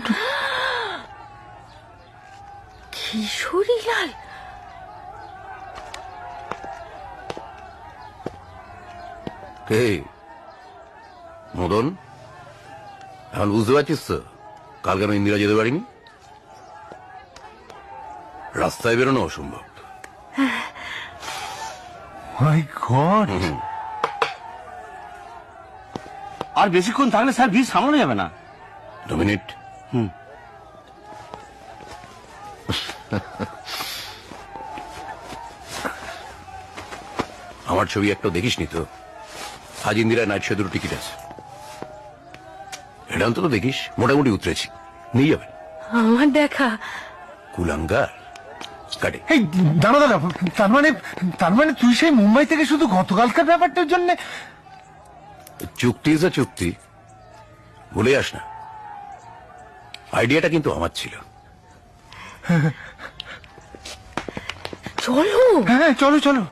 কে মদন, এখন বুঝতে পারছিস তো কাল কেন ইন্দিরা যেতে পারিনি? রাস্তায় বেরোনো অসম্ভব। মাই গড, আর বেশিক্ষণ থাকলে স্যার ভিড় সামলানো যাবে না। 2 মিনিট। আমার ছবি একটা দেখিসনি তো? আজ ইন্দিরা নাইট শো দুটো টিকিট আছে, এটা অন্তত দেখিস। মোটামুটি উতরেছি, নিয়ে যাবেন। আমার দেখা কুলাঙ্গার কাটে। এই দাঁড়া দাঁড়া, তার মানে তুই সেই মুম্বাই থেকে শুধু গতকালকার ব্যাপারটার জন্য? চুক্তি ইজ আ চুক্তি, ভুলে যাস না। আইডিয়াটা কিন্তু আমার ছিল। চলো। হ্যাঁ চলো চলো।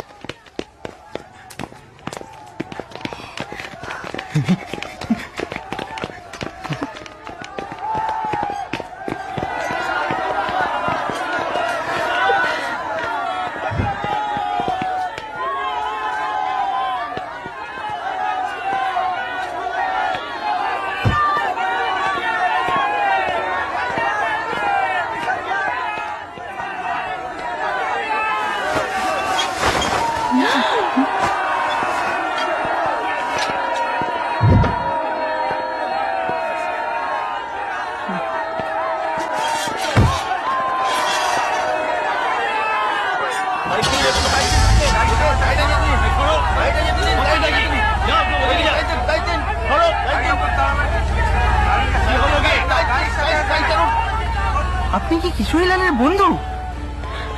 আপনি কি কিশোরীলালের বন্ধু?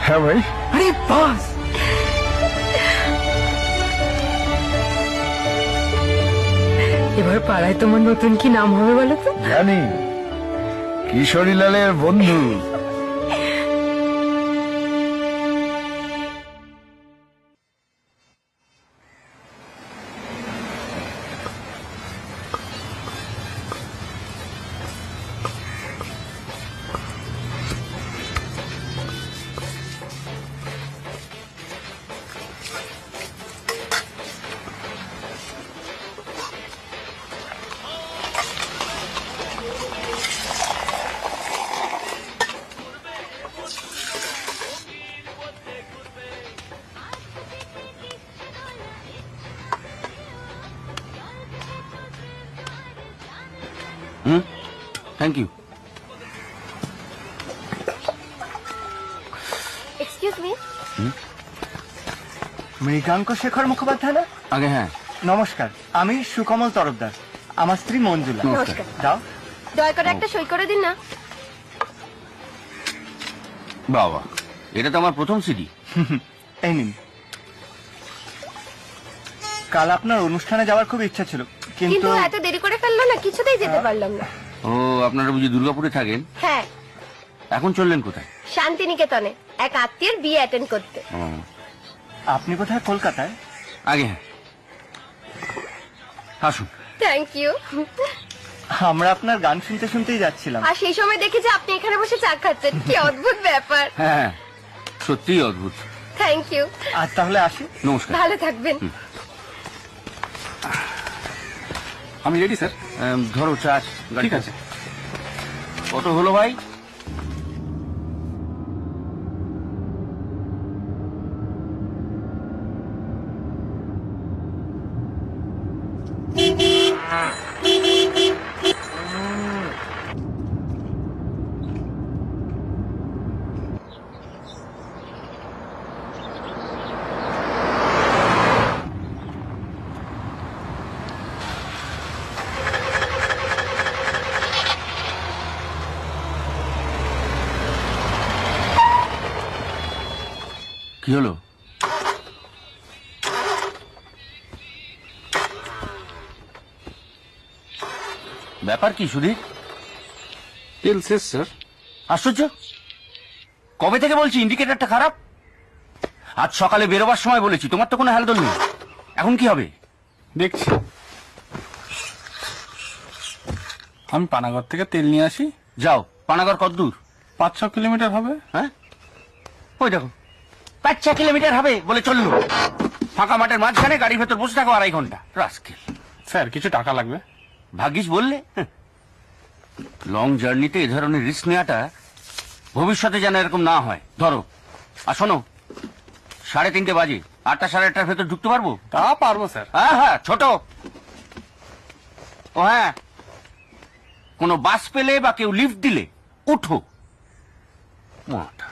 হ্যাঁ ভাই। আরে বাস, এবার পাড়ায় তোমার নতুন কি নাম হবে বলো তো? জানি, কিশোরীলালের বন্ধু। Thank you. Excuse me, Mriganka Shekhar Mukhopadhyay না? আগে হ্যাঁ। নমস্কার, আমি সুকমল তরফদার, আমার স্ত্রী মঞ্জুলা। নমস্কার। দাও। দয়া করে একটা সই করে দিন না। বাবা, এটা তো আমার প্রথম সিডি। এই নিন। কাল আপনার অনুষ্ঠানে যাওয়ার খুব ইচ্ছা ছিল, কিন্তু কিন্তু এত দেরি করে ফেললো না, কিছুতেই যেতে পারলাম না। ও, আপনারা বুঝি দুর্গাপুরে থাকেন? হ্যাঁ, এখন চললেন কোথায়? শান্তিনিকেতনে এক আত্মীয়ের বিয়ে অ্যাটেন্ড করতে। ও, আপনি কোথায়? কলকাতায়? আগে হ্যাঁ, আসুন। Thank you. আমরা আপনার গান শুনতে শুনতেই যাচ্ছিলাম। আর সেই সময় দেখি যে আপনি এখানে বসে চা খাচ্ছেন, কি অদ্ভুত ব্যাপার। হ্যাঁ, সত্যিই অদ্ভুত। Thank you. আজ তাহলে আসি। নমস্কার। ভালো থাকবেন। আমি রেডি স্যার। ধরো চা। ঠিক আছে। কত হলো ভাই? কি হলো? ব্যাপার কি সুধীর? তেল শেষ স্যার। আশ্চর্য, কবে থেকে বলছি ইন্ডিকেটরটা খারাপ? আজ সকালে বেরোবার সময় বলেছি, তোমার তো কোনো হেলদোল নেই। এখন কি হবে? দেখছি, আমি পানাগড় থেকে তেল নিয়ে আসি। যাও। পানাগড় কত দূর? 5-6 কিলোমিটার হবে। হ্যাঁ, ওই দেখো 5-6 কিলোমিটার হবে বলে চললো। ফাঁকা মাঠের মাঝখানে গাড়ির ভেতর বসে থাকো 2.5 ঘন্টা। রাস্কেল। স্যার কিছু টাকা লাগবে। ভাগ্যিস বললে। লং জার্নিতে এ ধরনের রিস্ক নেওয়াটা ভবিষ্যতে যেন এরকম না হয়। ধরো আর শোনো, 3:30 বাজে, 8টা 8:30টার ভেতর ঢুকতে পারবো? তা পারবো স্যার। হ্যাঁ হ্যাঁ, ছোট। ও হ্যাঁ, কোনো বাস পেলে বা কেউ লিফট দিলে উঠো। মাথা।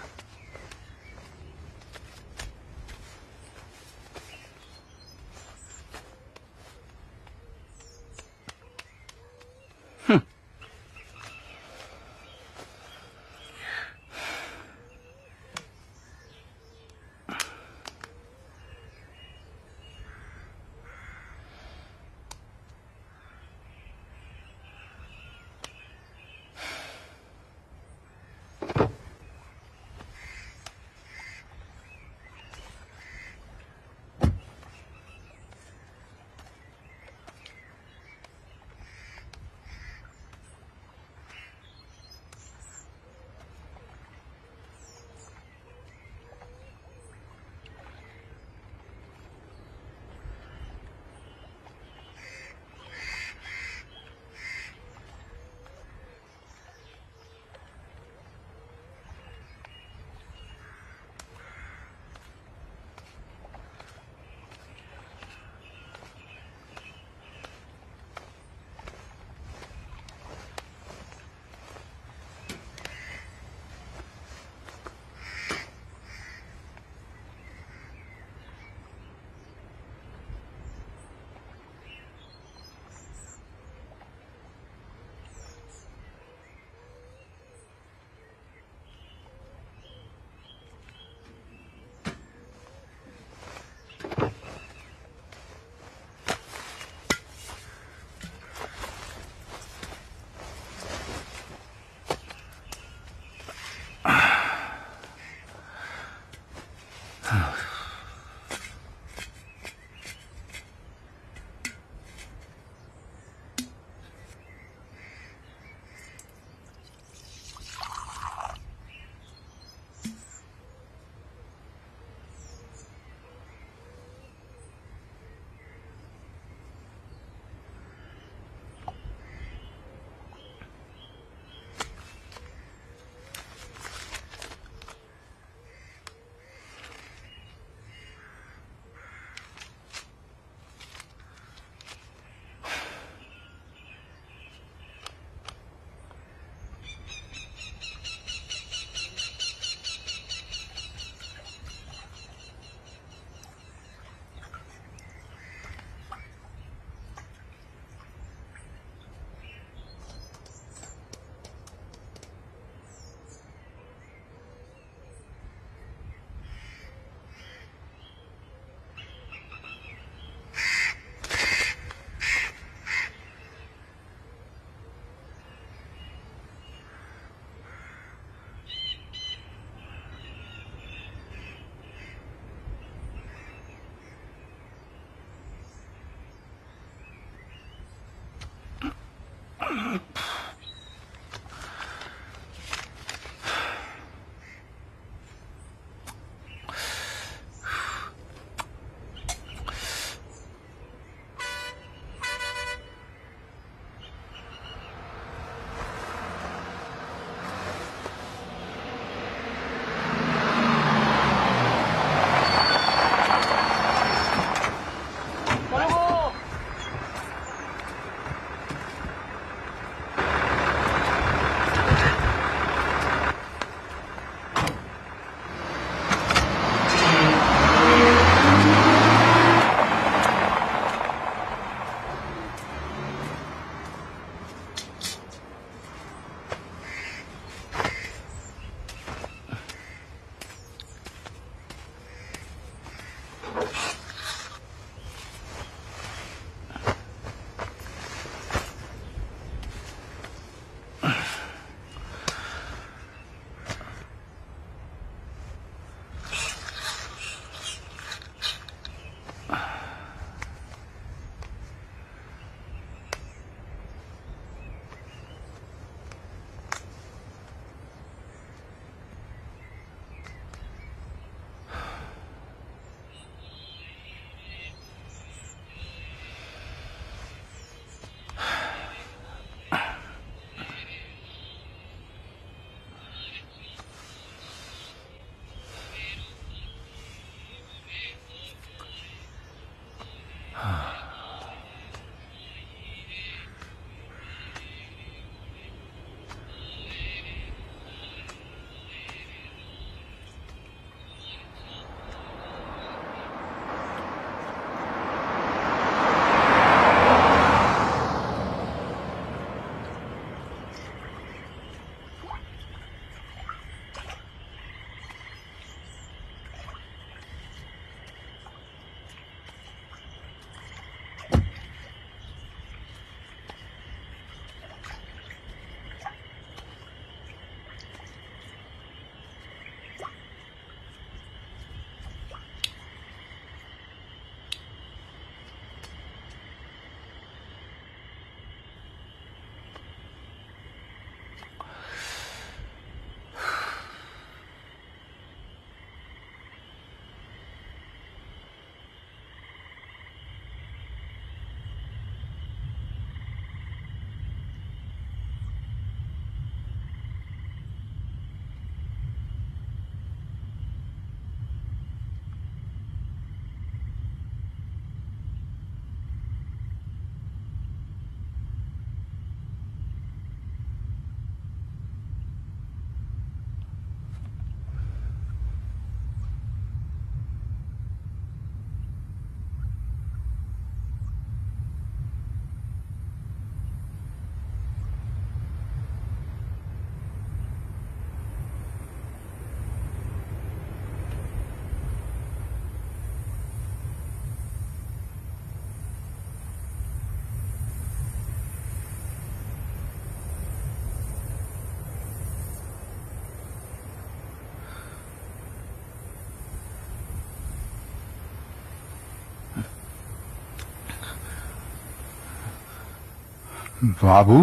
বাবু,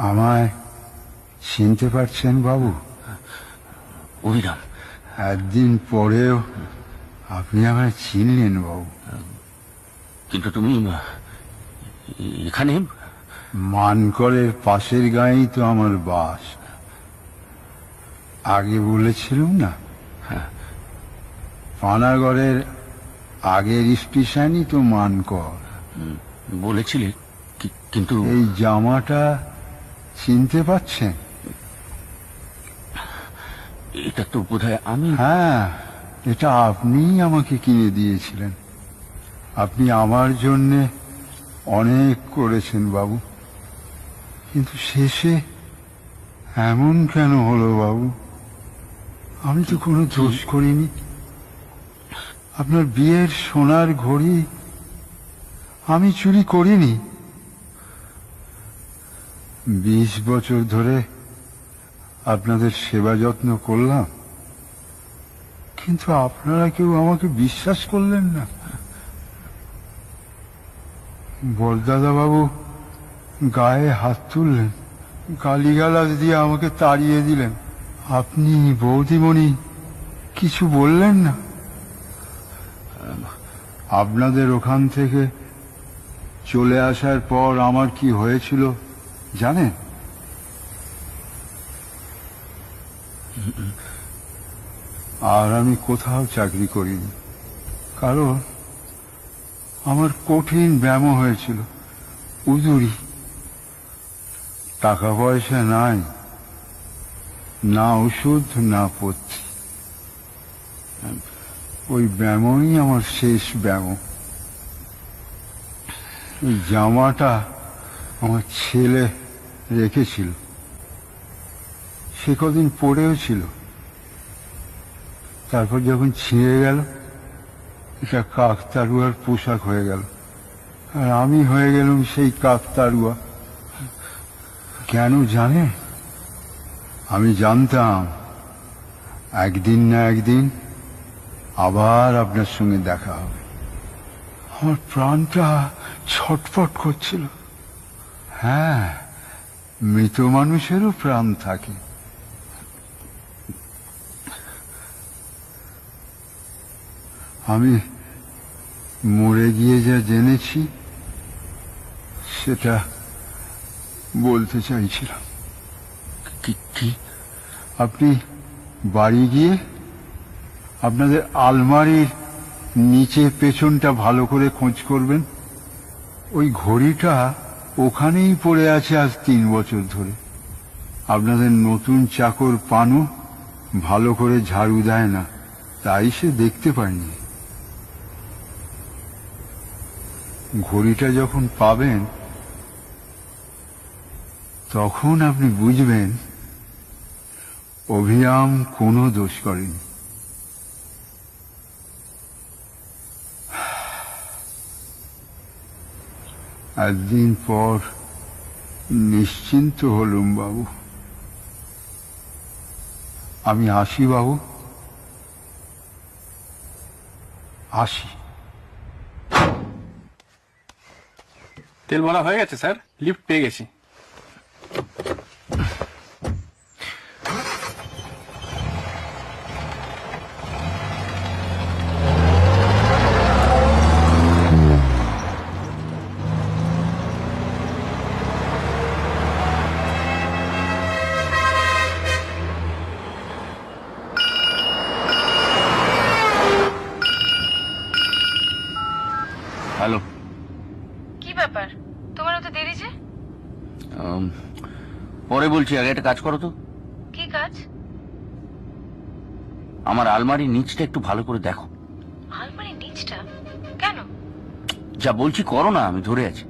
আমায় চিনতে পারছেন বাবু? অভিরাম। একদিন পরেও আপনি আমায় চিনলেন বাবু। কিন্তু তুমি এখানে? মানকরের পাশের গাঁয়েই তো আমার বাস। আগে বলেছিলাম না, পানাগড়ের আগের স্টেশনই তো মানকর। বলেছিলে, কিন্তু এই জামাটা চিনতে পারছেন? এটা তো বোধহয় আমি। হ্যাঁ, এটা আপনিই আমাকে কিনে দিয়েছিলেন। আপনি আমার জন্যে অনেক করেছেন বাবু, কিন্তু শেষে এমন কেন হলো বাবু? আমি তো কোনো দোষ করিনি। আপনার বিয়ের সোনার ঘড়ি আমি চুরি করিনি। 20 বছর ধরে আপনাদের সেবা যত্ন করলাম, কিন্তু আপনারা কেউ আমাকে বিশ্বাস করলেন না। বরদাদা বাবু গায়ে হাত তুললেন, গালিগালাজ দিয়ে আমাকে তাড়িয়ে দিলেন। আপনি বৌদিমণি কিছু বললেন না। আপনাদের ওখান থেকে চলে আসার পর আমার কি হয়েছিল জানেন? আর আমি কোথাও চাকরি করিনি, কারণ আমার কঠিন ব্যায়াম হয়েছিল, উদুরি। টাকা পয়সা নাই, না ওষুধ না পথ্যি। ওই ব্যায়ামই আমার শেষ ব্যায়াম। ওই জামাটা আমার ছেলে রেখেছিল, সে কদিন পরেও ছিল। তারপর যখন ছিঁড়ে গেল, এটা কাকতাড়ুয়ার পোশাক হয়ে গেল, আর আমি হয়ে গেলাম সেই কাকতাড়ুয়া। কেন জানে? আমি জানতাম একদিন না একদিন আবার আপনার সঙ্গে দেখা হবে। আমার প্রাণটা ছটফট করছিল। হ্যাঁ, মৃত মানুষেরও প্রাণ থাকে। আমি মরে গিয়ে যা জেনেছি সেটা বলতে চাইছিলাম। কি? আপনি বাড়ি গিয়ে আপনাদের আলমারির নিচে পেছনটা ভালো করে খোঁজ করবেন। ওই ঘড়িটা ওখানেই পড়ে আছে আজ 3 বছর ধরে। আপনাদের নতুন চাকর পানু ভালো করে ঝাড়ু দেয় না, তাই সে দেখতে পায়নি। ঘড়িটা যখন পাবেন তখন আপনি বুঝবেন অভিরাম কোনো দোষ করেনি। একদিন পর নিশ্চিন্ত হলুম বাবু। আমি আসি বাবু, আসি। তেল ভরা হয়ে গেছে স্যার, লিফট পেয়ে গেছি। হ্যালো। কি ব্যাপার, তোমার তো দেরি যে? পরে বলছি, আগে একটা কাজ করো তো। কি কাজ? আমার আলমারির নিচটা একটু ভালো করে দেখো। আলমারির নিচটা কেন? যা বলছি করো না, আমি ধরে আছি।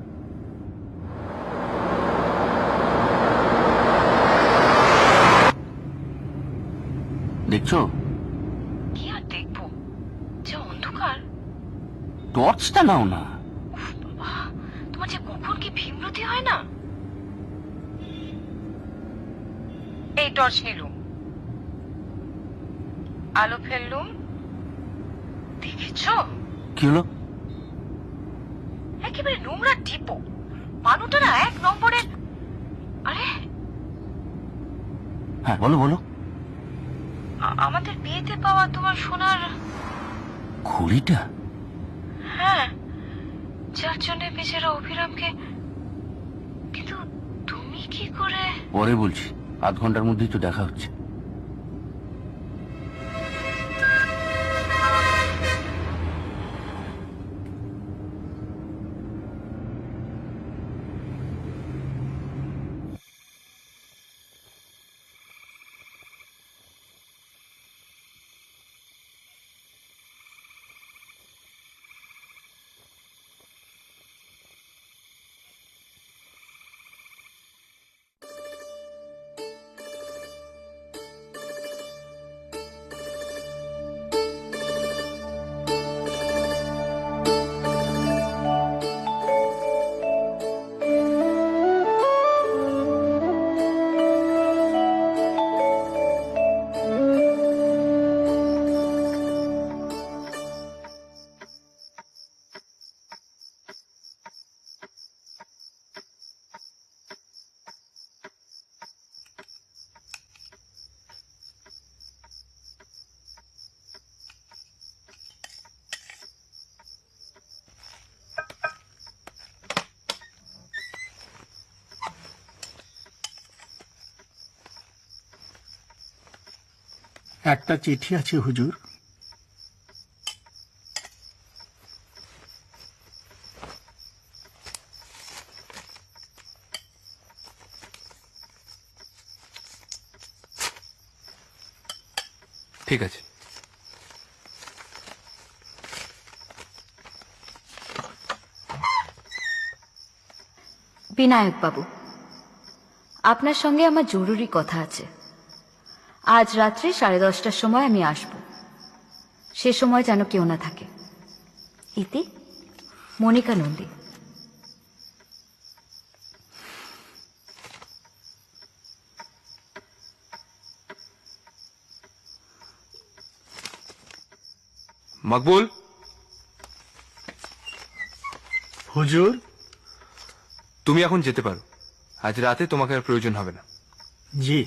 দেখছো? কি আর দেখবো, যে অন্ধকার। টর্চটা নাও না। বাবা, তোমার যে কখন কি বিমূর্তি হয় না। এই টর্চ নিলুম, আলো ফেললুম, দেখেছো কি হলো? একেবারে নোংরা ডিপো, মানুষটা না 1 নম্বরের। আরে হ্যাঁ বলো বলো। আমাদের বিয়েতে পাওয়া তোমার সোনার ঘড়িটা? হ্যাঁ, যার জন্য বেচারা অভিরামকে। কিন্তু তুমি কি করে? পরে বলছি, আধ ঘন্টার মধ্যেই তো দেখা হচ্ছে। একটা চিঠি আছে হুজুর। ঠিক আছে। বিনায়ক বাবু, আপনার সঙ্গে আমার জরুরি কথা আছে। আজ রাত্রে 10:30টার সময় আমি আসব। সে সময় যেন কেউ না থাকে। ইতি মনিকা নন্দী। মকবুল। হুজুর, তুমি এখন যেতে পারো, আজ রাতে তোমাকে আর প্রয়োজন হবে না। জি।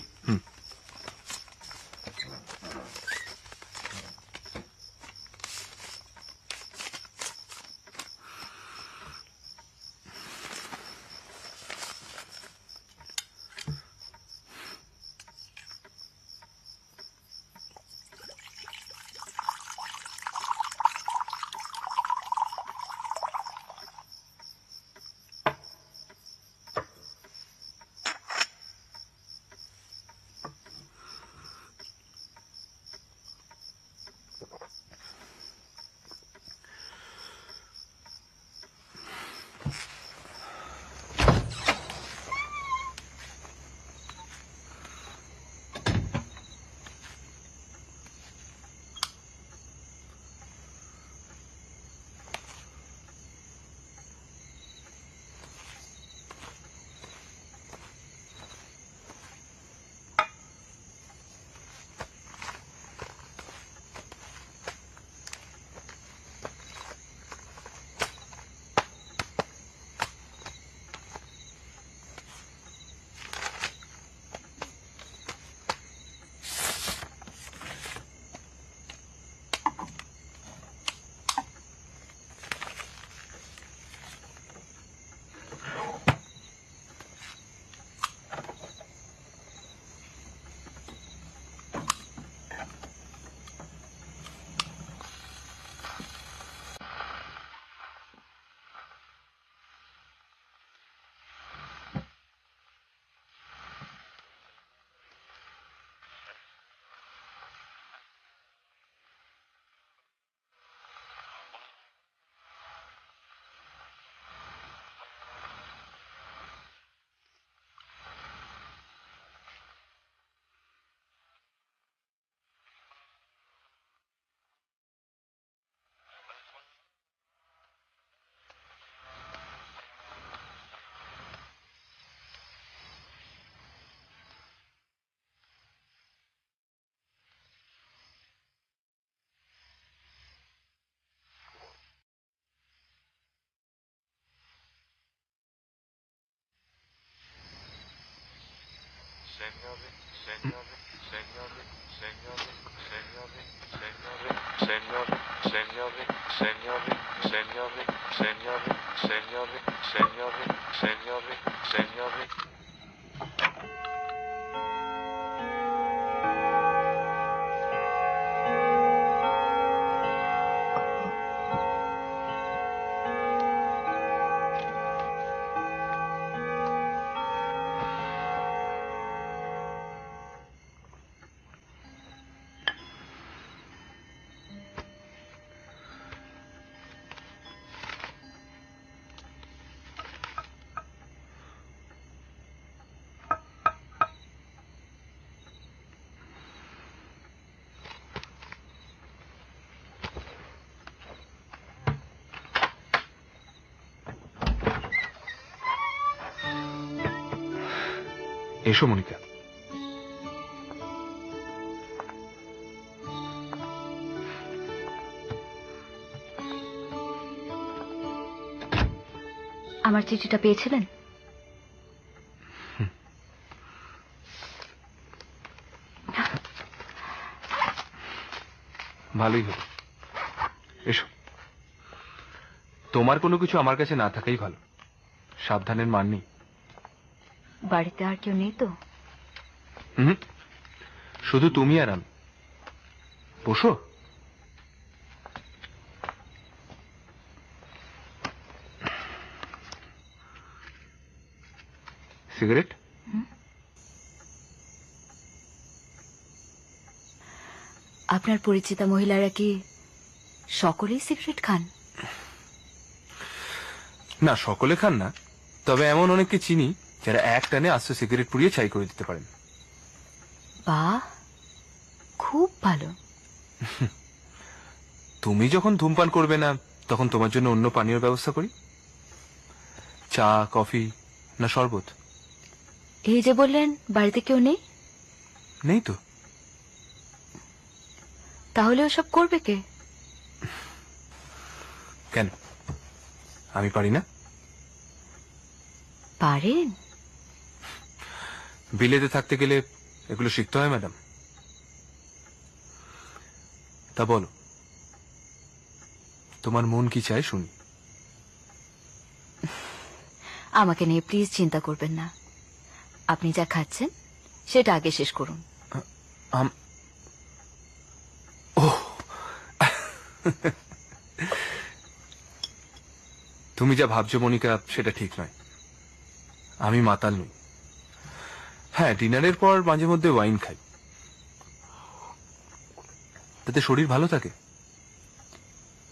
এসো মনিকা। আমার চিঠিটা পেয়েছিলেন? ভালোই হলো। এসো। তোমার কোনো কিছু আমার কাছে না থাকাই ভালো। সাবধানের মান নেই। বাড়িতে আর কেউ নেই তো? শুধু তুমি আর আমি। বসো। সিগারেট? আপনার পরিচিতা মহিলারা কি সকলেই সিগারেট খান? না, সকলে খান না, তবে এমন অনেককে চিনি যারা এক টানে আস্তে সিগারেট পুড়িয়ে ছাই করে দিতে পারেন। বাহ, খুব ভালো। তুমি যখন ধূমপান করবে না তখন তোমার জন্য অন্য পানীয় ব্যবস্থা করি। চা, কফি না শরবত? এই যে বললেন বাড়িতে কেউ নেই। নেই তো। তাহলে ওসব করবে কে? কেন, আমি পারি না? পারেন। বিলেতে থাকতে গেলে এগুলো শিখতে হয় ম্যাডাম। তা বলো, তোমার মন কি চায় শুনি। আমাকে নিয়ে প্লিজ চিন্তা করবেন না। আপনি যা খাচ্ছেন সেটা আগে শেষ করুন। তুমি যা ভাবছো মনিকা সেটা ঠিক নয়। আমি মাতাল নই। হ্যাঁ, ডিনারের পর মাঝে মধ্যে ওয়াইন খাই, তাতে শরীর ভালো থাকে।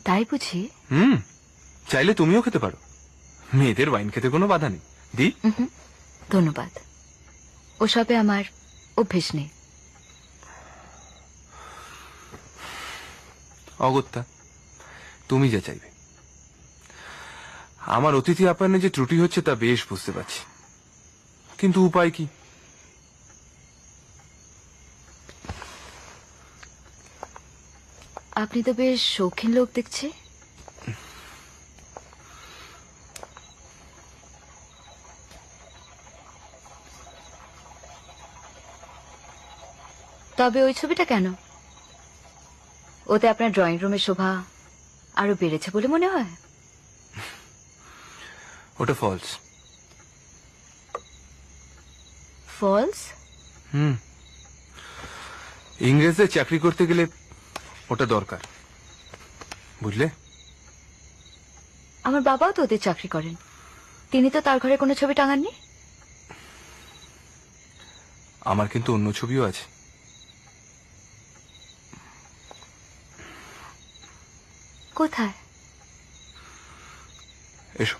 তাই বুঝি? চাইলে তুমিও খেতে পারো। মেয়েদের ওয়াইন খেতে কোনো বাধা নেই। দি? ধন্যবাদ, ওসবে আমার অভ্যেস নেই। অগত্যা, তুমি যা চাইবে। আমার অতিথি আপ্যায়নে যে ত্রুটি হচ্ছে তা বেশ বুঝতে পারছি, কিন্তু উপায় কি? আপনি তো বেশ শৌখিন লোক দেখছি। তবে ওই ছবিটা কেন? ওতে আপনার ড্রয়িং রুমের শোভা আরো বেড়েছে বলে মনে হয়। ওটা ফলস। ফলস? ইংরেজদের চাকরি করতে গেলে ওটা দরকার, বুঝলে? আমার বাবাও তো ওদের চাকরি করেন। তিনি তো তার ঘরে কোনো ছবি টাঙাননি। আমার কিন্তু অন্য ছবিও আছে। কোথায়? এসো।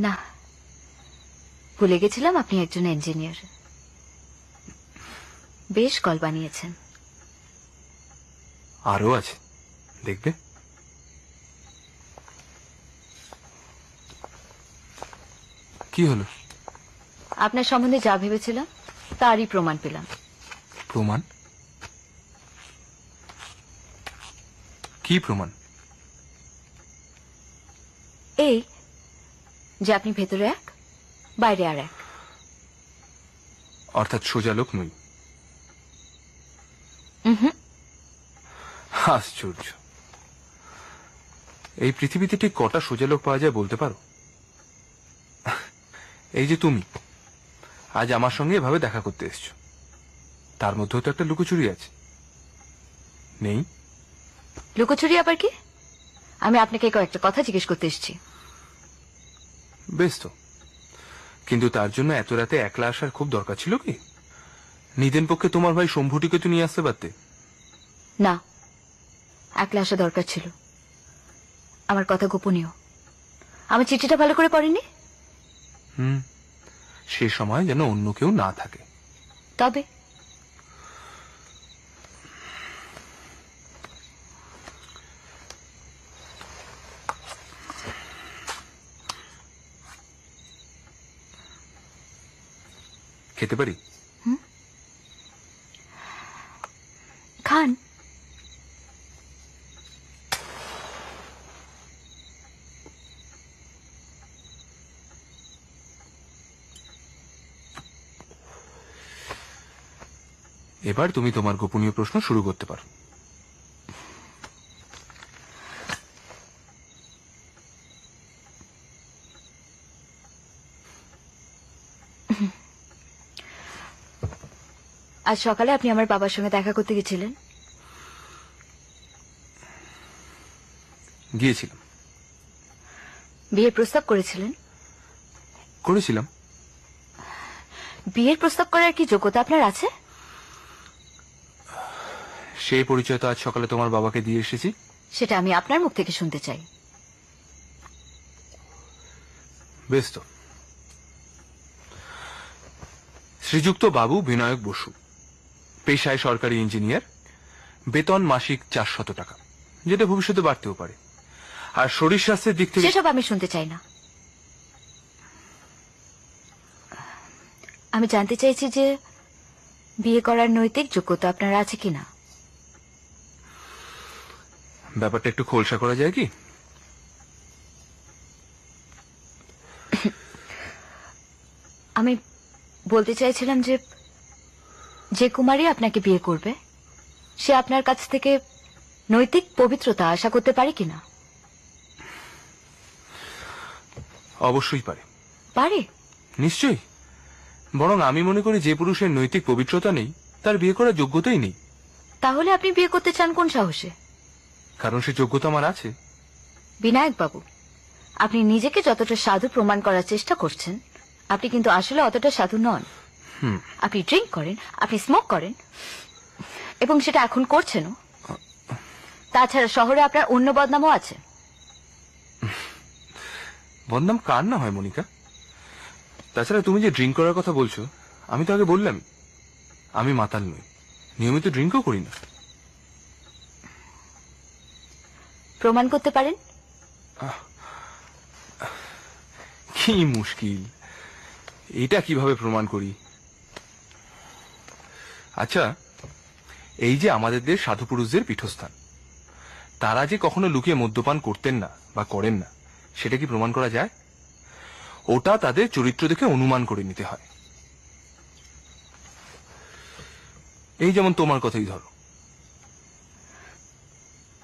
না, ভুলে গেছিলাম আপনি একজন ইঞ্জিনিয়ার। বেশ কল বানিয়েছেন। আরো আছে, দেখবে। কি হলো? আপনার সম্বন্ধে যা ভেবেছিলাম তারই প্রমাণ পেলাম। প্রমাণ? কি প্রমাণ? এই যে আপনি ভেতরে এক, বাইরে আর এক। অর্থাৎ সোজা লোক নই। আশ্চর্য। এই পৃথিবীতে ঠিক কটা সোজা লোক পাওয়া যায় বলতে পারো? এই যে তুমি আজ আমার সঙ্গে এভাবে দেখা করতে এসছো, তার মধ্যেও তো একটা লুকোচুরি আছে, নেই? লুকোচুরি আবার কি? আমি আপনাকে কয়েকটা কথা জিজ্ঞেস করতে এসেছি। বেশ তো, কিন্তু তার জন্য এত রাতে একলা আসার খুব দরকার ছিল কি? নিদেন পক্ষে তোমার ভাই শম্ভুটিকে তো নিয়ে আসতে পারতে। না, একলা আসা দরকার ছিল। আমার কথা গোপনীয়। আমার চিঠিটা ভালো করে পড়েনি। সে সময় যেন অন্য কেউ না থাকে। তবে খেতে পারি? খান। এবার তুমি তোমার গোপনীয় প্রশ্ন শুরু করতে পারো। আজ সকালে আপনি আমার বাবার সঙ্গে দেখা করতে গেছিলেন। গিয়েছিলাম। বিয়ের প্রস্তাব করেছিলেন? করেছিলাম। বিয়ের প্রস্তাব করার কি যোগ্যতা আপনার আছে? সেই পরিচয় তো আজ সকালে তোমার বাবাকে দিয়ে এসেছি। সেটা আমি আপনার মুখ থেকে শুনতে চাই। বেশ তো। শ্রীযুক্ত বাবু বিনায়ক বসু, পেশায় সরকারি ইঞ্জিনিয়ার, বেতন মাসিক 400 টাকা, যেটা ভবিষ্যতে বাড়তেও পারে। আর শরীর স্বাস্থ্যের দিক থেকে সেসব আমি শুনতে চাই না। আমি জানতে চাইছি যে বিয়ে করার নৈতিক যোগ্যতা আপনার আছে কিনা। ব্যাপারটা একটু খোলসা করা যায় কি? আমি বলতে চাইছিলাম যে যে কুমারী আপনাকে বিয়ে করবে সে আপনার কাছ থেকে নৈতিক পবিত্রতা আশা করতে পারে কিনা। অবশ্যই পারে। পারে? নিশ্চয়ই। বরং আমি মনে করি যে পুরুষের নৈতিক পবিত্রতা নেই তার বিয়ে করার যোগ্যতাই নেই। তাহলে আপনি বিয়ে করতে চান কোন সাহসে? কারণ সে যোগ্যতা আমার আছে। বিনায়ক বাবু, আপনি নিজেকে যতটা সাধু প্রমাণ করার চেষ্টা করছেন, আপনি কিন্তু আসলে অতটা সাধু নন। আপনি ড্রিঙ্ক করেন, আপনি স্মোক করেন, এবং সেটা এখন করছেনও। তাছাড়া শহরে আপনার অন্য বদনামও আছে। বদনাম কার না হয় মনিকা? তাছাড়া তুমি যে ড্রিঙ্ক করার কথা বলছো, আমি তো আগে বললাম আমি মাতাল নই, নিয়মিত ড্রিঙ্কও করি না। প্রমাণ করতে পারেন? কি মুশকিল, এটা কিভাবে প্রমাণ করি? আচ্ছা, এই যে আমাদের দেশ সাধু পুরুষদের পীঠস্থান, তারা যে কখনো লুকিয়ে মদ্যপান করতেন না বা করেন না, সেটা কি প্রমাণ করা যায়? ওটা তাদের চরিত্র দেখে অনুমান করে নিতে হয়। এই যেমন তোমার কথাই ধরো।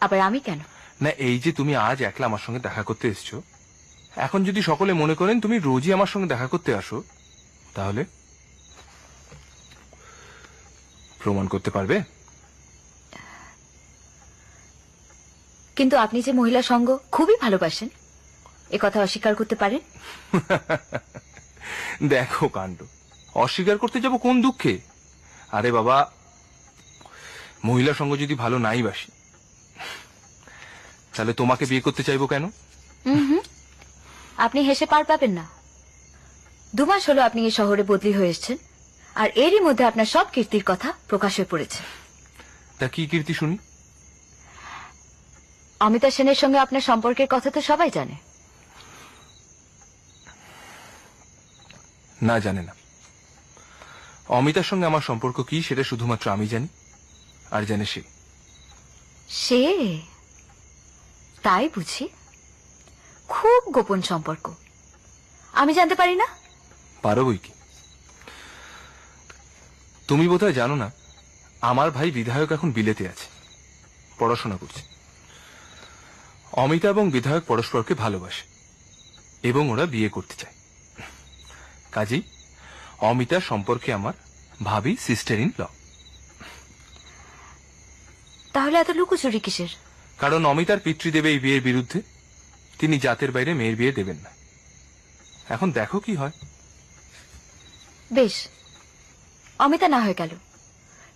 আবার আমি কেন? না, এই যে তুমি আজ একলা আমার সঙ্গে দেখা করতে এসছো, এখন যদি সকলে মনে করেন তুমি রোজই আমার সঙ্গে দেখা করতে আসো, তাহলে প্রমাণ করতে পারবে? কিন্তু আপনি যে মহিলা সঙ্গ খুবই ভালোবাসেন, এ কথা অস্বীকার করতে পারেন? দেখো কাণ্ড, অস্বীকার করতে যাব কোন দুঃখে? আরে বাবা, মহিলা সঙ্গ যদি ভালো নাই বাসি, তাহলে তোমাকে বিয়ে করতে চাইবো কেন? আপনি হেসে পার পাবেন না। 2 মাস হলো আপনি এই শহরে বদলি হয়ে এসেছেন, আর এরই মধ্যে আপনার সব কীর্তির কথা প্রকাশ হয়ে পড়েছে। তা কি কীর্তি শুনি? অমিতা সেনের সঙ্গে আপনার সম্পর্কের কথা তো সবাই জানে। না, জানে না। অমিতার সঙ্গে আমার সম্পর্ক কি সেটা শুধুমাত্র আমি জানি, আর জানে সে। সে তাই বুঝি? খুব গোপন সম্পর্ক, আমি জানতে পারি না? পারো বই কি। তুমি বোধহয় জানো না, আমার ভাই বিধায়ক এখন বিলেতে আছে, পড়াশোনা করছে। অমিতা এবং বিধায়ক পরস্পরকে ভালোবাসে এবং ওরা বিয়ে করতে চায়। কাজেই অমিতার সম্পর্কে আমার ভাবি সিস্টার ইন ল। তাহলে এত লুকোচুরি কিসের? কারণ অমিতার পিতৃদেব এই বিয়ের বিরুদ্ধে, তিনি জাতের বাইরে মেয়ের বিয়ে দেবেন না। এখন দেখো কি হয়। বেশ, অমিতা না হয়ে গেল,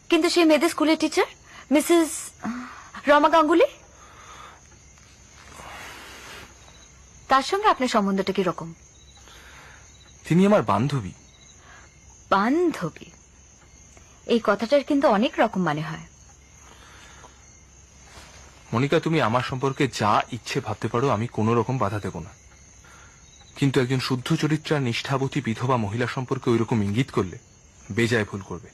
কিন্তু সেই মেয়েদের স্কুলের টিচার মিসেস রমা গাঙ্গুলি, তার সঙ্গে আপনার সম্বন্ধটা কি রকম? তিনি আমার বান্ধবী। বান্ধবী, এই কথাটার কিন্তু অনেক রকম মানে হয়। মনিকা, তুমি আমার সম্পর্কে যা ইচ্ছে ভাবতে পারো, আমি কোনো রকম বাধা দেব না। কিন্তু একজন শুদ্ধ চরিত্রা নিষ্ঠাবতী বিধবা মহিলা সম্পর্কে ওইরকম ইঙ্গিত করলে বেজায় ভুল করবে।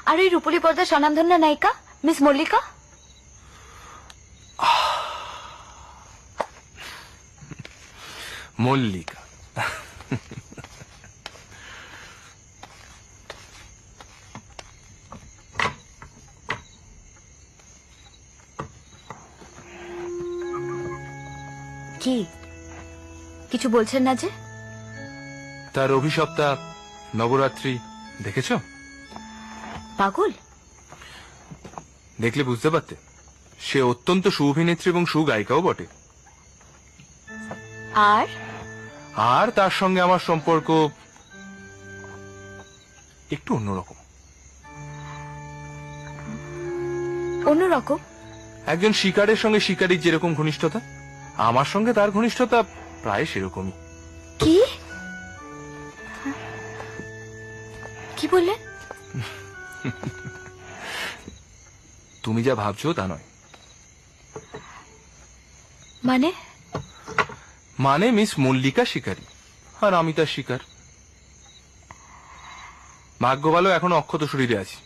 আর এই রূপলী পর্দার স্বনামধন্য নায়িকা মিস মল্লিকা? মল্লিকা? কি কিছু বলছেন না যে? তার অভিশপ্তা নবরাত্রি দেখেছ? পাগল? দেখলে বুঝতে পারতে, সে অত্যন্ত সুঅভিনেত্রী এবং সুগায়িকাও বটে। আর আর তার সঙ্গে আমার সম্পর্ক একটু অন্যরকম। অন্যরকম? একজন শিকারের সঙ্গে শিকারীর যেরকম ঘনিষ্ঠতা, আমার সঙ্গে তার ঘনিষ্ঠতা প্রায় সেরকমই। কি কি বললেন? তুমি যা ভাবছো তা নয়। মানে? মানে মিস মল্লিকা শিকারী আর আমি তার শিকার। ভাগ্য ভালো এখনো অক্ষত শরীরে আছি।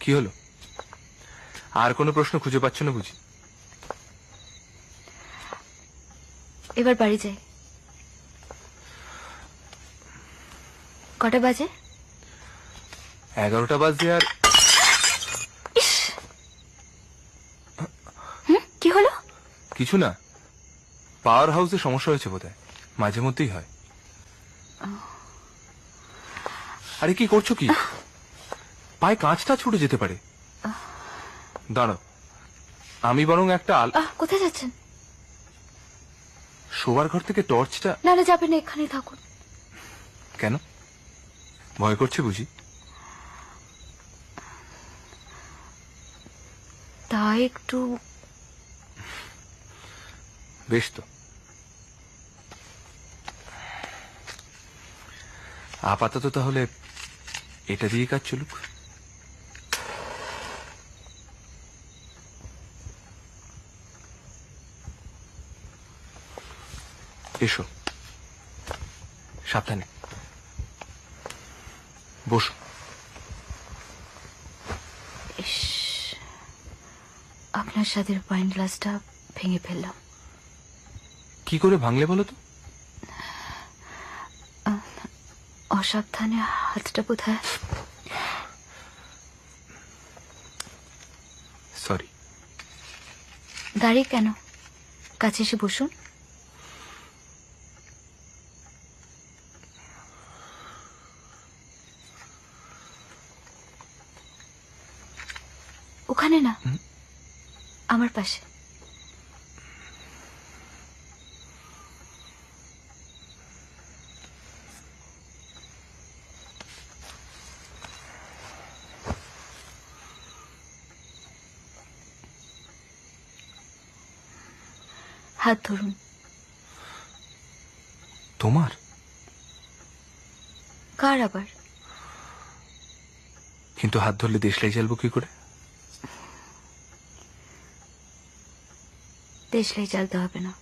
কি হলো, আর কোনো প্রশ্ন খুঁজে পাচ্ছ না বুঝি? এবার বাড়ি যাই। কটা বাজে? 11টা বাজে। আর কি হলো? কিছু না, পাওয়ার হাউসে সমস্যা হয়েছে বোধহয়, মাঝে মধ্যেই হয়। আরে কি করছো কি? পায়ে কাঁচটা ছুটে যেতে পারে। দাঁড়াও, আমি বরং একটা কোথায় যাচ্ছেন? শোবার ঘর থেকে টর্চটা। না না, যাবেন না, এখানেই থাকুন। কেন, ভয় করছে বুঝি? তা একটু। বেশ তো, আপাতত তাহলে এটা দিয়ে কাজ চলুক। এসো, সাবধানে বসো। আপনার সাথে ওয়াইন গ্লাসটা ভেঙে ফেললাম। কি করে ভাঙলে বলো তো? অসাবধানে হাতটা বোধহয়। সরি। দাঁড়িয়ে কেন, কাছে এসে বসুন। ওখানে না, আমার পাশে। হাত ধরুন। তোমার? কার আবার? কিন্তু হাত ধরলে দেশলাই জ্বালবো কি করে? দেশলাই জ্বালতে হবে না।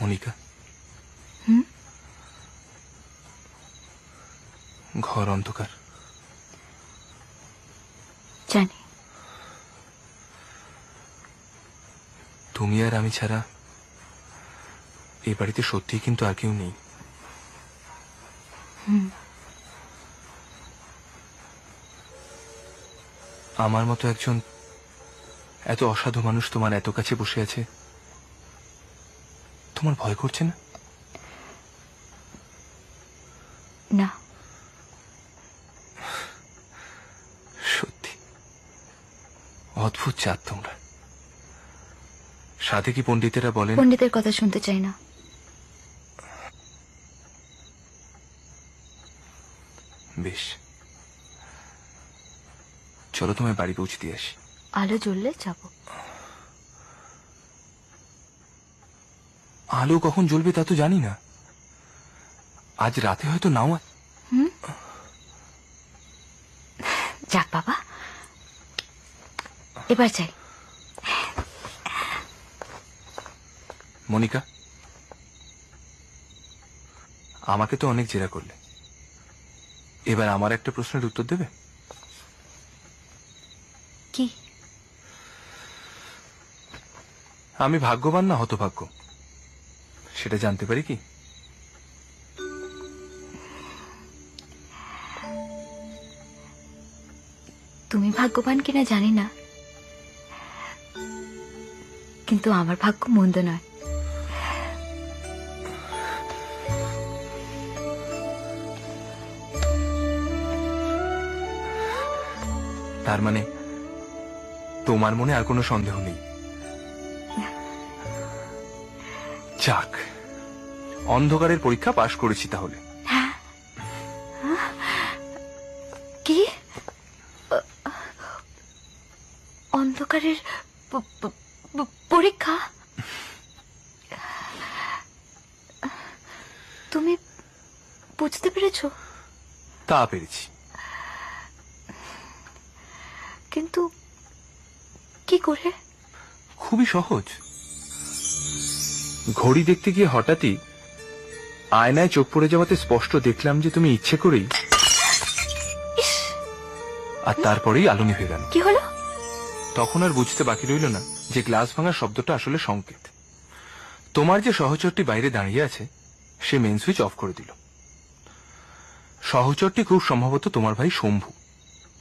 মনিকা, ঘর অন্ধকার। জানি। তুমি আর আমি ছাড়া এই বাড়িতে সত্যিই কিন্তু আর কেউ নেই। আমার মতো একজন এত অসাধু মানুষ তোমার এত কাছে বসে আছে, তোমার ভয় করছে না? না। সত্যি অদ্ভুত জাত তোমরা। সাথে কি পণ্ডিতেরা বলেন? পণ্ডিতের কথা শুনতে চাই না। বেশ, চলো তোমায় বাড়ি পৌঁছে দিয়ে আসি। আলো জ্বললে যাব। আলো কখন জ্বলবে তা তো জানি না। আজ রাতে হয়তো নাও। যাক বাবা, এবার যাই। মনিকা, আমাকে তো অনেক জেরা করলে, এবার আমার একটা প্রশ্নের উত্তর দেবে? কি? আমি ভাগ্যবান না হতভাগ্য সেটা জানতে পারি কি? তুমি ভাগ্যবান কিনা জানি না, কিন্তু আমার ভাগ্য মন্দ নয়। তার মানে তোমার মনে আর কোনো সন্দেহ নেই? যাক, অন্ধকারের পরীক্ষা পাশ করেছি তাহলে। কি? অন্ধকারের পরীক্ষা? তুমি বুঝতে পেরেছো? তা পেরেছি। কিন্তু কি করে? খুবই সহজ। ঘড়ি দেখতে গিয়ে হঠাৎই আয়নায় চোখ পড়ে যাওয়াতে স্পষ্ট দেখলাম যে তুমি ইচ্ছে করেই, আর তারপরেই আলো নিভে গেল। কি হলো? তখন আর বুঝতে বাকি রইল না যে গ্লাস ভাঙার শব্দটা আসলে সংকেত। তোমার যে সহচরটি বাইরে দাঁড়িয়ে আছে সে মেন সুইচ অফ করে দিল। সহচরটি খুব সম্ভবত তোমার ভাই শম্ভু,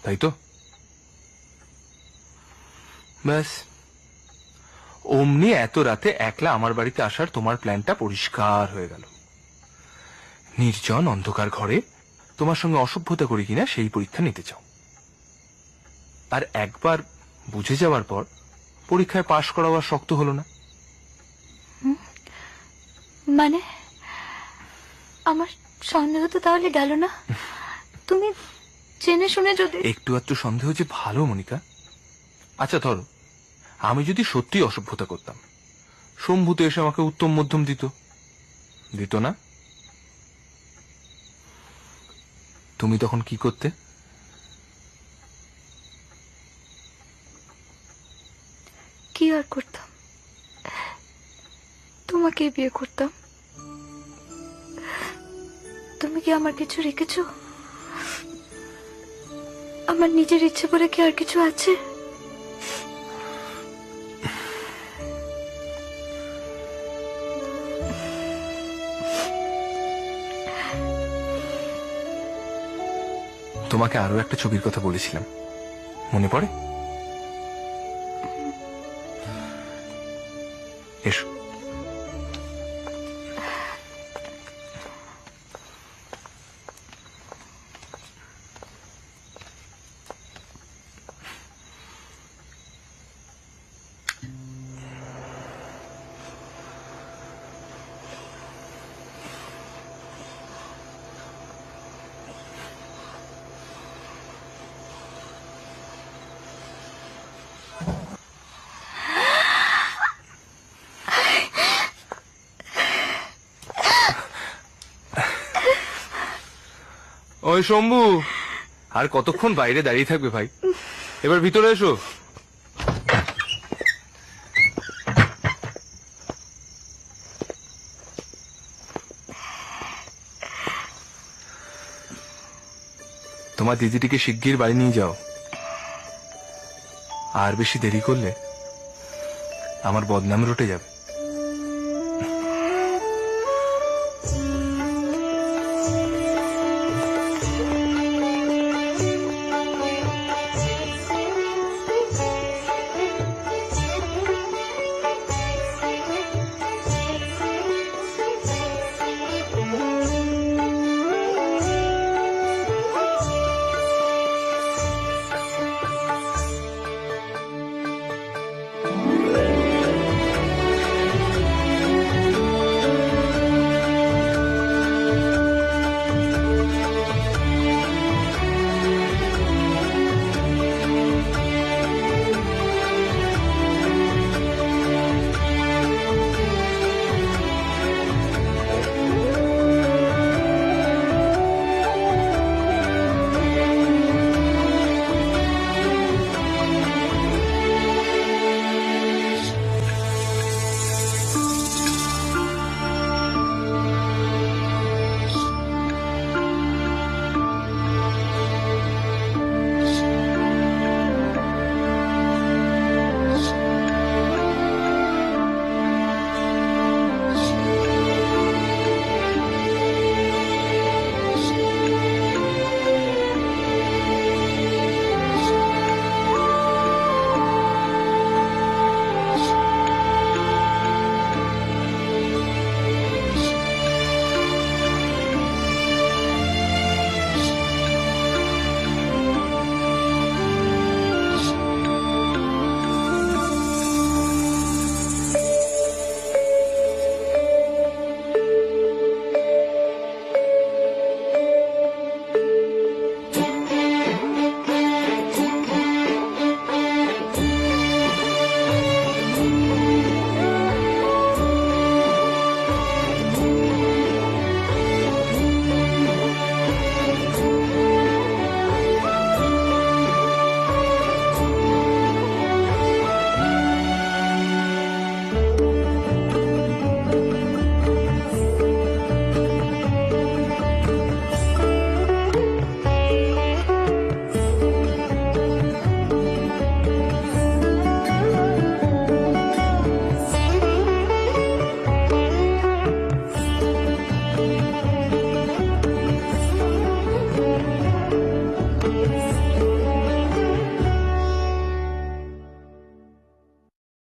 তাই তো? ব্যাস, অমনি এত রাতে একলা আমার বাড়িতে আসার তোমার প্ল্যানটা পরিষ্কার হয়ে গেল। নির্জন অন্ধকার ঘরে তোমার সঙ্গে অসভ্যতা করি কিনা সেই পরীক্ষা নিতে চাও। আর একবার বুঝে যাওয়ার পর পরীক্ষায় পাশ করা আর শক্ত হলো না। মানে আমার সন্দেহ তো তাহলে গেল না? তুমি জেনে শুনে যদি একটু একটু সন্দেহ যে ভালো মনিকা। আচ্ছা ধরো আমি যদি সত্যি অসভ্যতা করতাম, শম্ভু তো এসে আমাকে উত্তম মধ্যম দিত না? তুমি তখন কি করতে? কি আর করতাম? তোমাকে বিয়ে করতাম। তুমি কি আমার কিছু রেখেছো? আমার নিজের ইচ্ছে করে কি আর কিছু আছে? তোমাকে আরো একটা ছবির কথা বলেছিলাম, মনে পড়ে? এসো। ওই শম্ভু, আর কতক্ষণ বাইরে দাঁড়িয়ে থাকবে ভাই? এবার ভিতরে এসো। তোমার দিদিটিকে শিগগির বাড়ি নিয়ে যাও। আর বেশি দেরি করলে আমার বদনাম রটে যাবে।